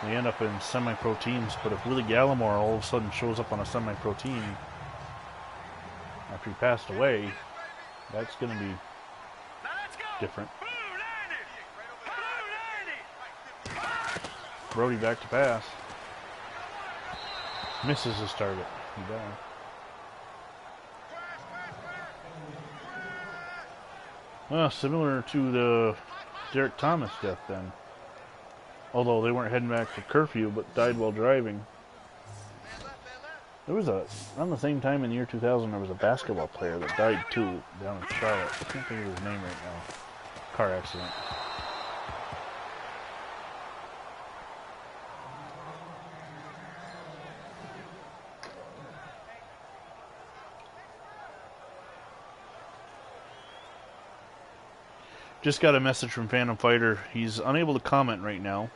They end up in semi-pro teams, but if Willie Gallimore all of a sudden shows up on a semi-pro team after he passed away, that's going to be different. Brody back to pass. Misses his target. He down. Well, similar to the Derek Thomas death then. Although they weren't heading back to curfew, but died while driving. There was around the same time in the year 2000, there was a basketball player that died too, down in Charlotte. I can't think of his name right now. Car accident. Just got a message from Phantom Fighter. He's unable to comment right now.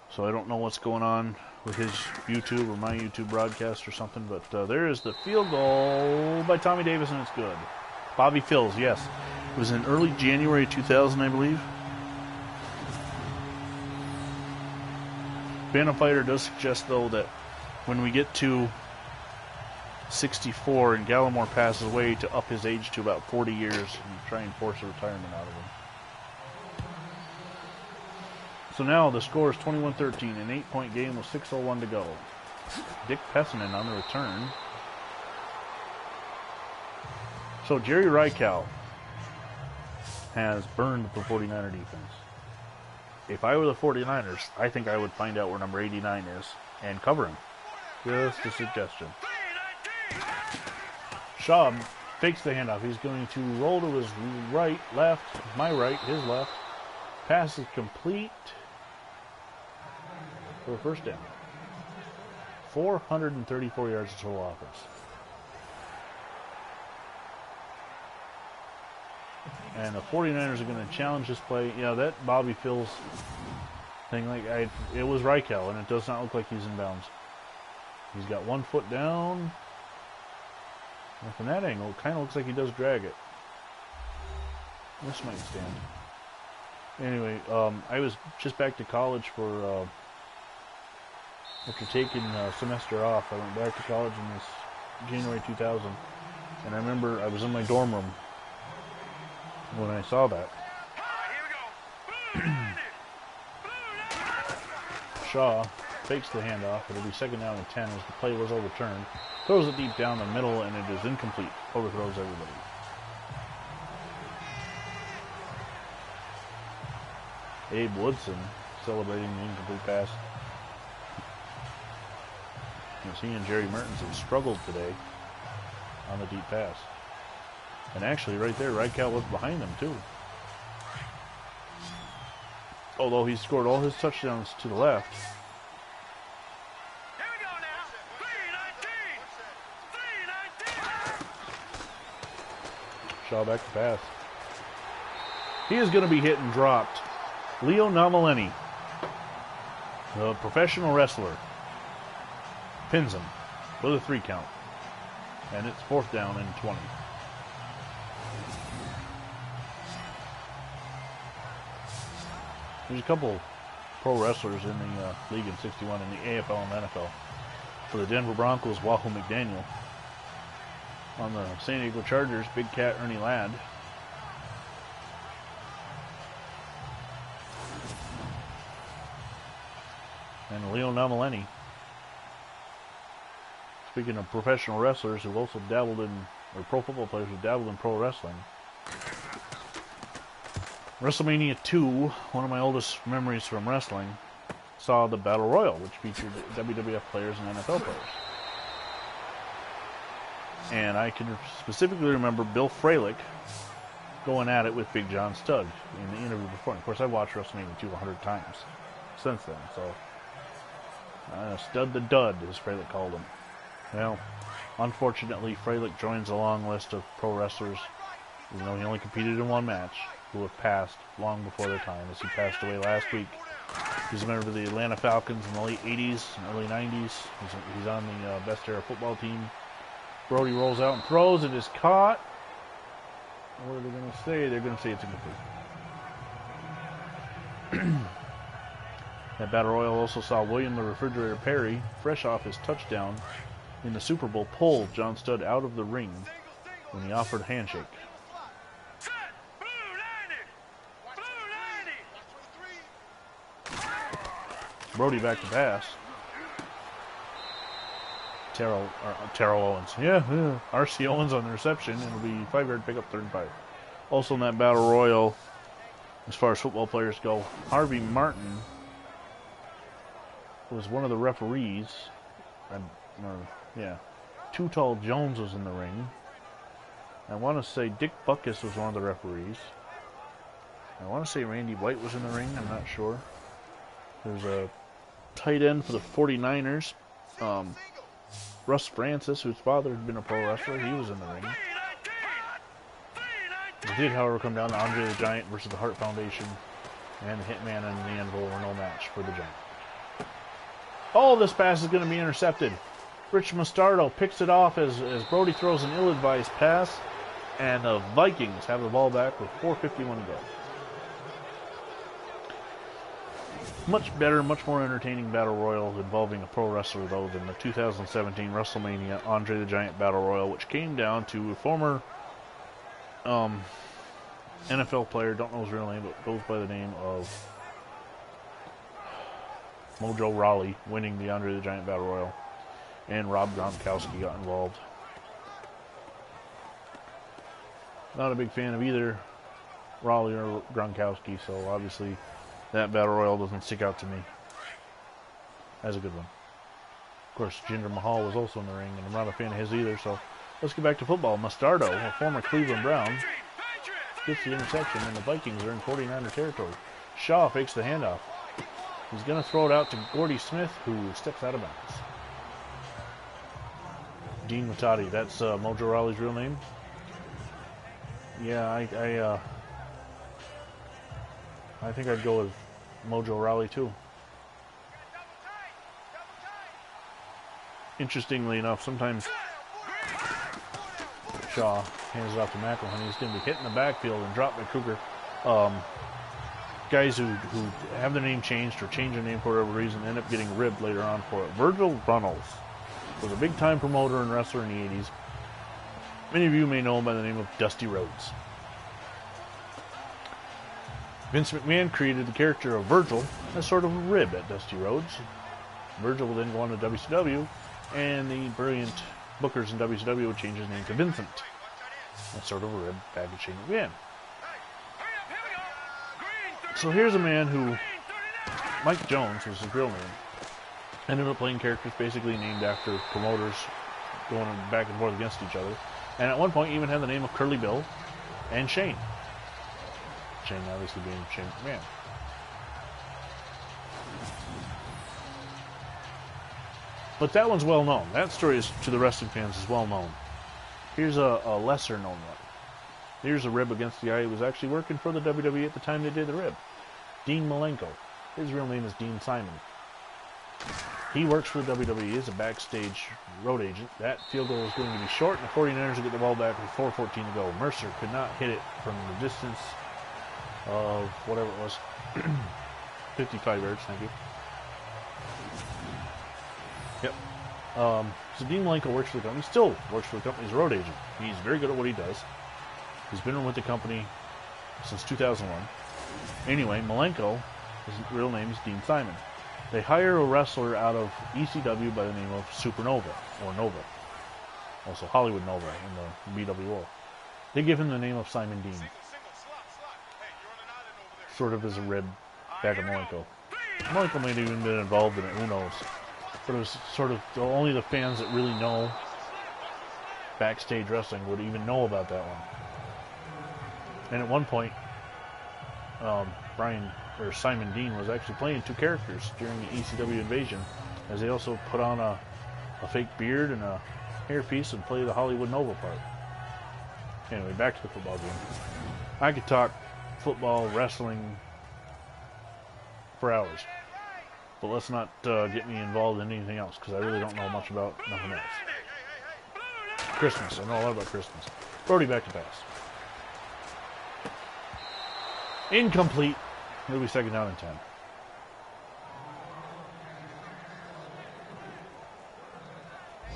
So I don't know what's going on with his YouTube or my YouTube broadcast or something. But there is the field goal by Tommy Davis, and it's good. Bobby Phills, yes. It was in early January 2000, I believe. Phantom Fighter does suggest, though, that when we get to 64 and Gallimore passes away, to up his age to about 40 years and try and force a retirement out of him. So now the score is 21-13, an 8-point game with 6:01 to go. Dick Pessinen on the return. So Jerry Reichow has burned the 49er defense. If I were the 49ers, I think I would find out where number 89 is and cover him. Just a suggestion. Shaw fakes the handoff. He's going to roll to his right, left, my right, his left. Pass is complete for a first down. 434 yards of total offense. And the 49ers are going to challenge this play. Yeah, that Bobby Phills thing, it was Reichel, and it does not look like he's in bounds. He's got 1 foot down. And from that angle, it kind of looks like he does drag it. This might stand. Anyway, I was just back to college for, after taking a semester off, I went back to college in this January 2000. And I remember I was in my dorm room when I saw that. Shaw fakes the handoff. It'll be 2nd down and 10 as the play was overturned. Throws it deep down the middle, and it is incomplete. Overthrows everybody. Abe Woodson celebrating the incomplete pass. As he and Jerry Mertens have struggled today on the deep pass. And actually, right there, Reichel was behind them, too. Although he scored all his touchdowns to the left. Here we go now. 319. Shaw back to pass. He is going to be hit and dropped. Leo Namaleni, the professional wrestler, pins him with a 3 count. And it's 4th down and 20. There's a couple pro wrestlers in the league in 61 in the AFL and NFL. For the Denver Broncos, Wahoo McDaniel. On the San Diego Chargers, Big Cat Ernie Ladd. And Leo Namaleni. Speaking of professional wrestlers who also dabbled in, or pro football players who dabbled in pro wrestling. WrestleMania 2, one of my oldest memories from wrestling, saw the Battle Royal, which featured WWF players and NFL players. And I can specifically remember Bill Fralick going at it with Big John Studd in the interview before. Of course, I've watched WrestleMania 2 100 times since then, so Stud the Dud, as Fralick called him. Well, unfortunately, Fralick joins a long list of pro wrestlers, even though he only competed in one match, who have passed long before their time, as he passed away last week. He's a member of the Atlanta Falcons in the late 80s and early 90s. He's on the best era football team. Brody rolls out and throws. It is caught. What are they going to say? They're going to say it's incomplete. That Battle Royal also saw William the Refrigerator Perry, fresh off his touchdown in the Super Bowl, pull John Studd out of the ring when he offered a handshake. Brody back to pass. Terrell Owens. Yeah. R.C. Owens on the reception. It'll be 5-yard pickup, 3rd and 5. Also in that Battle Royal, as far as football players go, Harvey Martin was one of the referees. Too Tall Jones was in the ring. I want to say Dick Butkus was one of the referees. I want to say Randy White was in the ring. I'm not sure. There's a tight end for the 49ers. Russ Francis, whose father had been a pro wrestler, he was in the ring. It did, however, come down to Andre the Giant versus the Hart Foundation, and the Hitman and the Anvil were no match for the Giant. Oh, this pass is going to be intercepted. Rich Mustardo picks it off as Brody throws an ill-advised pass, and the Vikings have the ball back with 4:51 to go. Much better, much more entertaining Battle Royal involving a pro wrestler, though, than the 2017 WrestleMania Andre the Giant Battle Royal, which came down to a former NFL player, don't know his real name, but goes by the name of Mojo Rawley, winning the Andre the Giant Battle Royal, and Rob Gronkowski got involved. Not a big fan of either Rawley or Gronkowski, so obviously that Battle Royal doesn't stick out to me as a good one. Of course, Jinder Mahal was also in the ring, and I'm not a fan of his either, so let's get back to football. Mustardo, a former Cleveland Brown, gets the interception, and the Vikings are in 49er territory. Shaw fakes the handoff. He's going to throw it out to Gordy Smith, who steps out of bounds. Dean Matati, that's Mojo Rawley's real name? Yeah, I think I'd go with Mojo Rawley too. Interestingly enough, sometimes Shaw hands it off to McElhenney. He's going to be hit in the backfield and dropped by Cougar. Guys who have their name changed or change their name for whatever reason end up getting ribbed later on for it. Virgil Runnels was a big-time promoter and wrestler in the 80s. Many of you may know him by the name of Dusty Rhodes. Vince McMahon created the character of Virgil as sort of a rib at Dusty Rhodes. Virgil will then go on to WCW, and the brilliant bookers in WCW would change his name to Vincent. That's sort of a rib back at Shane McMahon. So here's a man who, Mike Jones was his real name, ended up playing characters basically named after promoters going back and forth against each other. And at one point even had the name of Curly Bill and Shane. Shane obviously being Shane McMahon. But that one's well known. That story is, to the wrestling fans, is well known. Here's a lesser known one. Here's a rib against the eye. He was actually working for the WWE at the time they did the rib. Dean Malenko. His real name is Dean Simon. He works for the WWE as a backstage road agent. That field goal is going to be short, and the 49ers will get the ball back with 4:14 to go. Mercer could not hit it from the distance of whatever it was. 55 yards, thank you. Yep. So Dean Malenko works for the company. He still works for the company as a road agent. He's very good at what he does. He's been with the company since 2001. Anyway, Malenko, his real name is Dean Simon. They hire a wrestler out of ECW by the name of Supernova, or Nova. Also Hollywood Nova in the BWO. They give him the name of Simon Dean. Sort of as a rib back at Malenko. Malenko may have even been involved in it, who knows. But it was sort of only the fans that really know backstage wrestling would even know about that one. And at one point, Simon Dean was actually playing two characters during the ECW invasion, as they also put on a fake beard and a hairpiece and play the Hollywood Nova part. Anyway, back to the football game. I could talk football, wrestling for hours, but let's not get me involved in anything else, because I really don't know much about nothing else. Christmas, I know a lot about Christmas. Brody back to pass. Incomplete. It'll be second down and 10.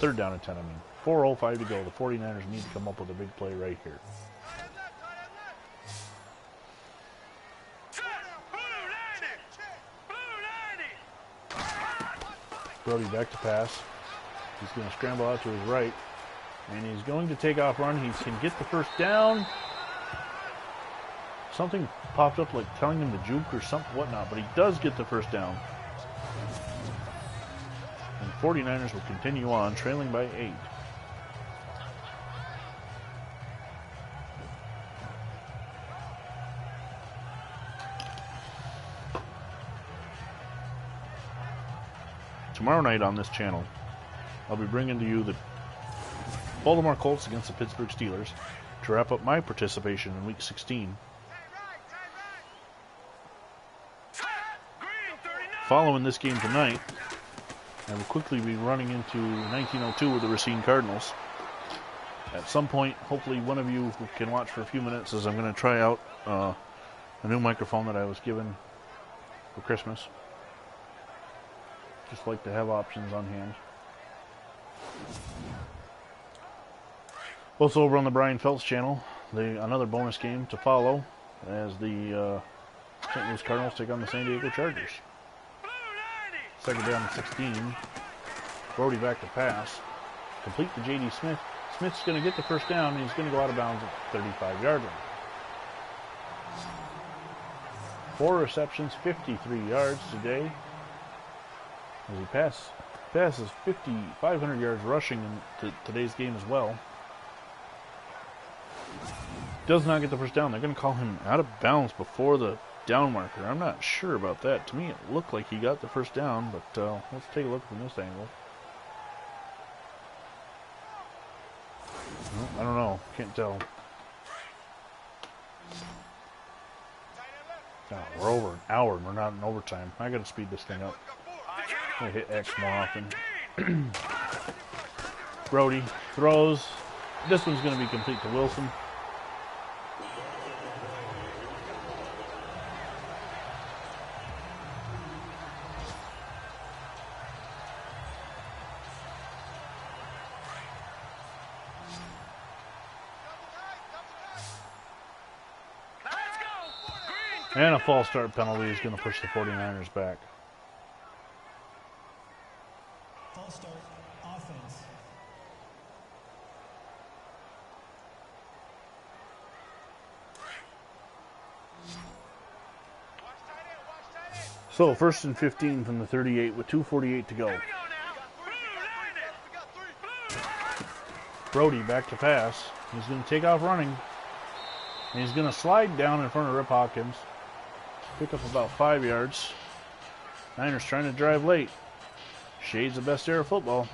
Third down and 10, I mean. 4:05 to go. The 49ers need to come up with a big play right here. Brody back to pass. He's going to scramble out to his right. And he's going to take off run. He can get the first down. Something popped up like telling him to juke or something, whatnot, but he does get the first down. And 49ers will continue on, trailing by 8. Tomorrow night on this channel, I'll be bringing to you the Baltimore Colts against the Pittsburgh Steelers to wrap up my participation in Week 16. Following this game tonight, I will quickly be running into 1902 with the Racine Cardinals. At some point, hopefully one of you can watch for a few minutes, as I'm going to try out a new microphone that I was given for Christmas. Just like to have options on hand. Also over on the Brian Phelps channel, another bonus game to follow as the St. Louis Cardinals take on the San Diego Chargers. Second down and 16. Brody back to pass. Complete to J.D. Smith. Smith's going to get the first down, and he's going to go out of bounds at the 35-yard line. 4 receptions, 53 yards today. As he passes 500 yards rushing in today's game as well. Does not get the first down. They're going to call him out of bounds before the down marker. I'm not sure about that. To me, it looked like he got the first down, but let's take a look from this angle. I don't know. Can't tell. Oh, we're over an hour and we're not in overtime. I got to speed this thing up. I'm going to hit X more often. Brody throws. This one's going to be complete to Wilson. And a false start penalty is going to push the 49ers back. False start, offense. So, 1st and 15 from the 38 with 2:48 to go. Here we go now. Blue line it. Brody back to pass. He's going to take off running. And he's going to slide down in front of Rip Hawkins. Pick up about 5 yards. Niners trying to drive late. Shades the best era of football.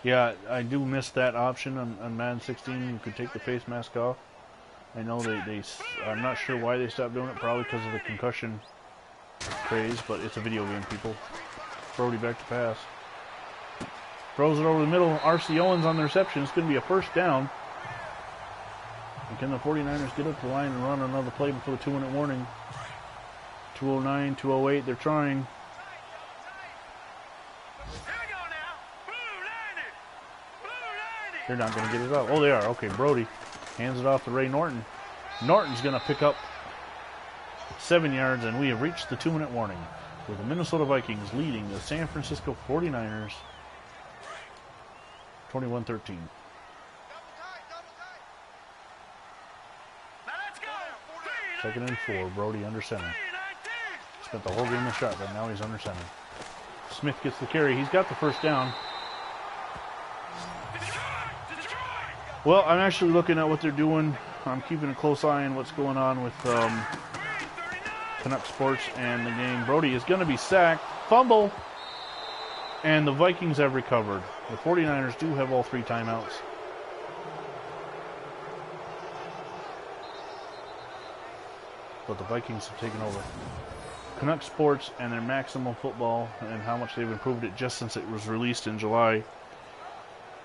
Yeah, I do miss that option on Madden 16. You could take the face mask off. I know I'm not sure why they stopped doing it. Probably because of the concussion craze, but it's a video game, people. Brody back to pass. Throws it over the middle. R.C. Owens on the reception. It's going to be a first down. And can the 49ers get up the line and run another play before the 2-minute warning? 2:09, 2:08. They're trying. They're not going to get it out. Oh, they are. Okay, Brody hands it off to Ray Norton. Norton's going to pick up 7 yards, and we have reached the 2-minute warning with the Minnesota Vikings leading the San Francisco 49ers 21-13. Second and 4. Brody under center. Spent the whole game in the shotgun. Now he's under center. Smith gets the carry. He's got the first down. Well, I'm actually looking at what they're doing. I'm keeping a close eye on what's going on with Canuck Sports and the game. Brody is going to be sacked. Fumble. And the Vikings have recovered. The 49ers do have all 3 timeouts. But the Vikings have taken over. Canuck Sports and their Maximum Football and how much they've improved it just since it was released in July.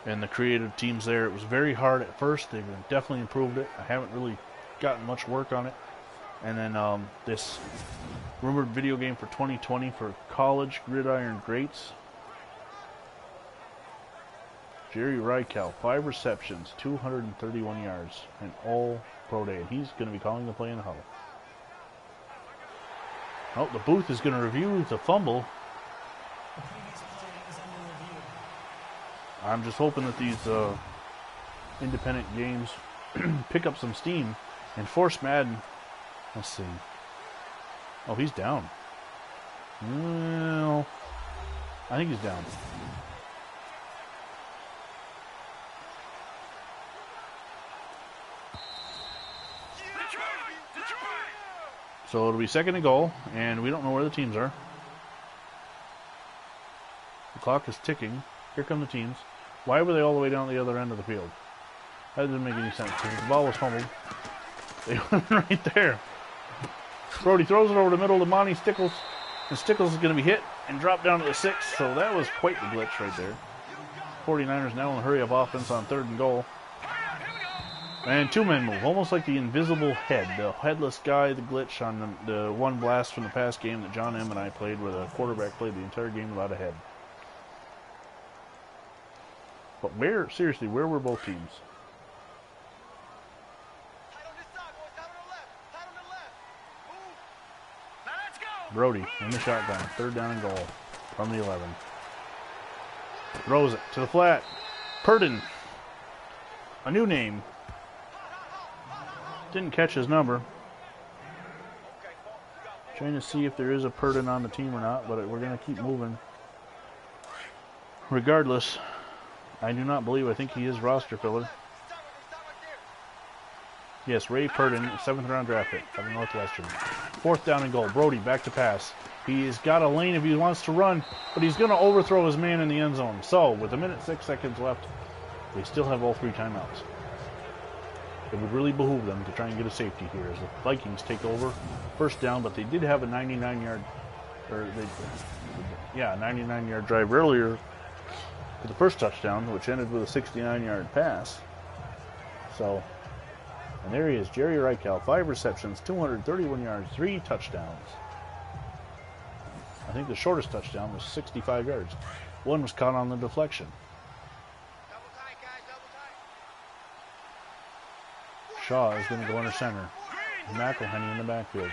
And the creative teams there, it was very hard at first. They've definitely improved it. I haven't really gotten much work on it. And then this rumored video game for 2020 for college gridiron greats. Jerry Reichel, 5 receptions, 231 yards, and all pro day. And he's going to be calling the play in the huddle. Oh, the booth is going to review the fumble. The previous play is under review. I'm just hoping that these independent games pick up some steam and force Madden. Let's see. Oh, he's down. Well, I think he's down. So it'll be second and goal, and we don't know where the teams are. The clock is ticking. Here come the teams. Why were they all the way down the other end of the field? That didn't make any sense, because the ball was fumbled. They went right there. Brody throws it over the middle to Monty Stickles, and Stickles is going to be hit and drop down to the 6, so that was quite the glitch right there. 49ers now in the hurry-up offense on 3rd and goal. And 2-man move, almost like the invisible head, the headless guy, the glitch on the one blast from the past game that John M. and I played, where the quarterback played the entire game without a head. But where, seriously, where were both teams? Brody in the shotgun, 3rd down and goal from the 11. Throws it to the flat. Purdon, a new name. Didn't catch his number. Trying to see if there is a Purdon on the team or not, but we're going to keep moving. Regardless, I do not believe, I think he is roster filler. Yes, Ray Purdon, 7th round draft pick out of Northwestern. 4th down and goal. Brody back to pass. He's got a lane if he wants to run, but he's going to overthrow his man in the end zone. So, with 1:06 left, they still have all 3 timeouts. It would really behoove them to try and get a safety here as the Vikings take over. First down, but they did have a 99-yard, 99-yard drive earlier for the first touchdown, which ended with a 69-yard pass. So, and there he is, Jerry Reichel, 5 receptions, 231 yards, 3 touchdowns. I think the shortest touchdown was 65 yards. One was caught on the deflection. Shaw is going to go under center. McElhenney in the backfield.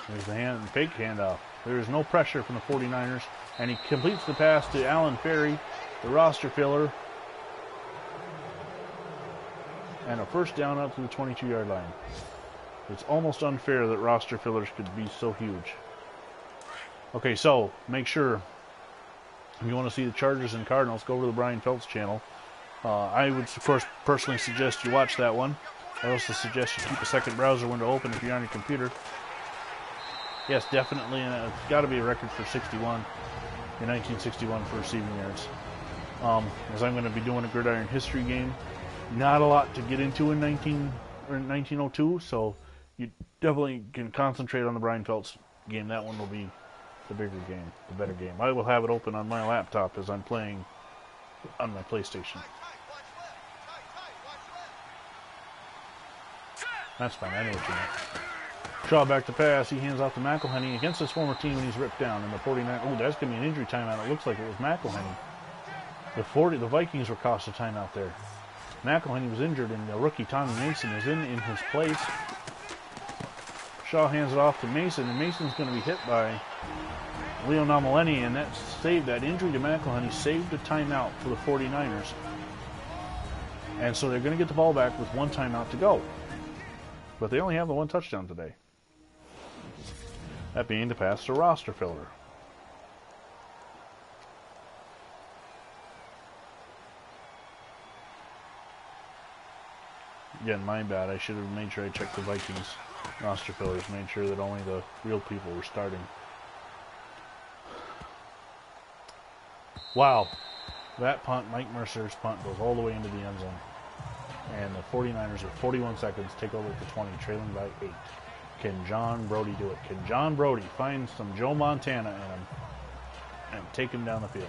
There's the fake handoff. There is no pressure from the 49ers, and he completes the pass to Alan Ferry, the roster filler, and a first down up to the 22-yard line. It's almost unfair that roster fillers could be so huge. Okay, so make sure if you want to see the Chargers and Cardinals, go over to the Brian Phelps channel. I would, of course, personally suggest you watch that one. I also suggest you keep a second browser window open if you're on your computer. Yes, definitely, it's got to be a record for 61 in 1961 for receiving yards. As I'm going to be doing a gridiron history game, not a lot to get into in 1902, so you definitely can concentrate on the Brian Phelps game. That one will be the bigger game, the better game. I will have it open on my laptop as I'm playing on my PlayStation. That's fine, I know what you meant. Shaw back to pass, he hands off to McElhenney against his former team and he's ripped down. And the 49, oh, that's going to be an injury timeout. It looks like it was McElhenney. The Vikings were cost a timeout there. McElhenney was injured and the rookie Tommy Mason is in his place. Shaw hands it off to Mason and Mason's going to be hit by Leo Nomaleni, and that saved that injury to McElhenney, saved a timeout for the 49ers. And so they're going to get the ball back with one timeout to go. But they only have the one touchdown today. That being the pass to roster filler. Again, my bad. I should have made sure I checked the Vikings roster fillers, made sure that only the real people were starting. Wow. That punt, Mike Mercer's punt, goes all the way into the end zone. And the 49ers with 41 seconds take over at the 20, trailing by 8. Can John Brody do it? Can John Brody find some Joe Montana in him and take him down the field?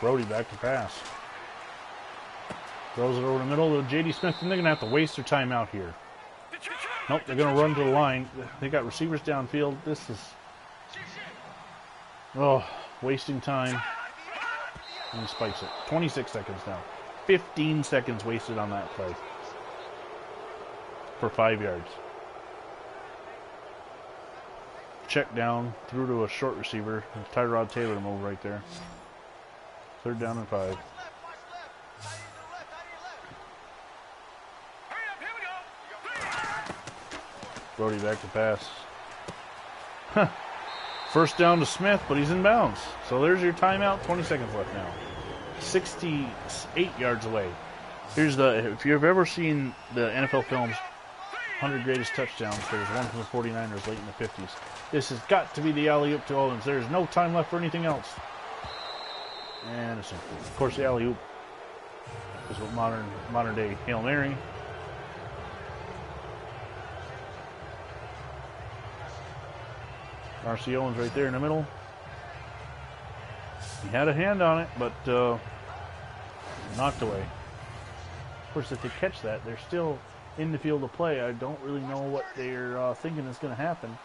Brody back to pass. Throws it over the middle to J.D. Smith, and they're going to have to waste their time out here. Nope, they're going to run to the line. They got receivers downfield. This is... oh, wasting time. And he spikes it. 26 seconds now. 15 seconds wasted on that play. For 5 yards. Check down, threw to a short receiver. Tyrod Taylor to move right there. 3rd down and 5. Brody back to pass. First down to Smith, but he's in bounds. So there's your timeout. 20 seconds left now. 68 yards away. Here's the, if you've ever seen the NFL films, 100 greatest touchdowns, there was one from the 49ers late in the 50s. This has got to be the alley-oop to Owens. There's no time left for anything else. And it's, of course, the alley-oop is what modern day Hail Mary. R.C. Owens right there in the middle. He had a hand on it, but knocked away. Of course, if they catch that, they're still in the field of play. I don't really know what they're thinking is going to happen.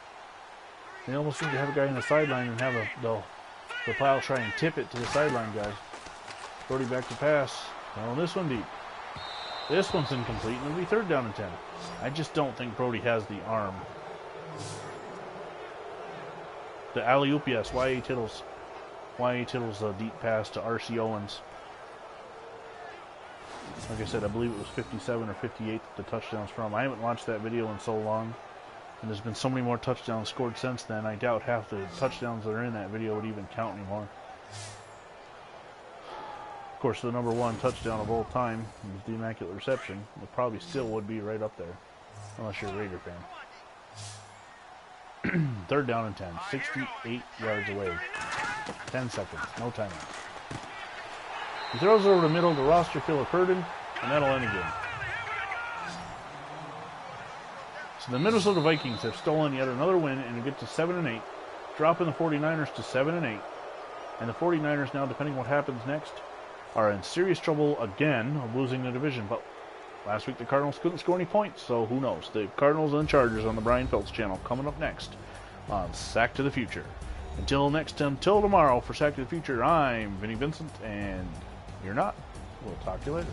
They almost seem to have a guy on the sideline and have the pile try and tip it to the sideline guy. Brody back to pass. Oh, this one deep. This one's incomplete, and it'll be 3rd down and 10. I just don't think Brody has the arm. The alley-oop, yes. Y.A. Tittle's deep pass to R.C. Owens. Like I said, I believe it was 57 or 58 that the touchdown's from. I haven't watched that video in so long, and there's been so many more touchdowns scored since then. I doubt half the touchdowns that are in that video would even count anymore. Of course, the number 1 touchdown of all time was the Immaculate Reception. It probably still would be right up there, unless you're a Raider fan. 3rd down and 10. 68 yards away. 10 seconds. No timeout. He throws it over the middle to roster Philip Herndon, and that'll end the game. So the Minnesota Vikings have stolen yet another win and get to 7-8, dropping the 49ers to 7-8. And the 49ers now, depending on what happens next, are in serious trouble again of losing the division. But last week the Cardinals couldn't score any points, so who knows? The Cardinals and Chargers on the Brian Phelps channel coming up next on Sack to the Future. Until tomorrow for Sack to the Future, I'm Vinny Vincent, and you're not. We'll talk to you later.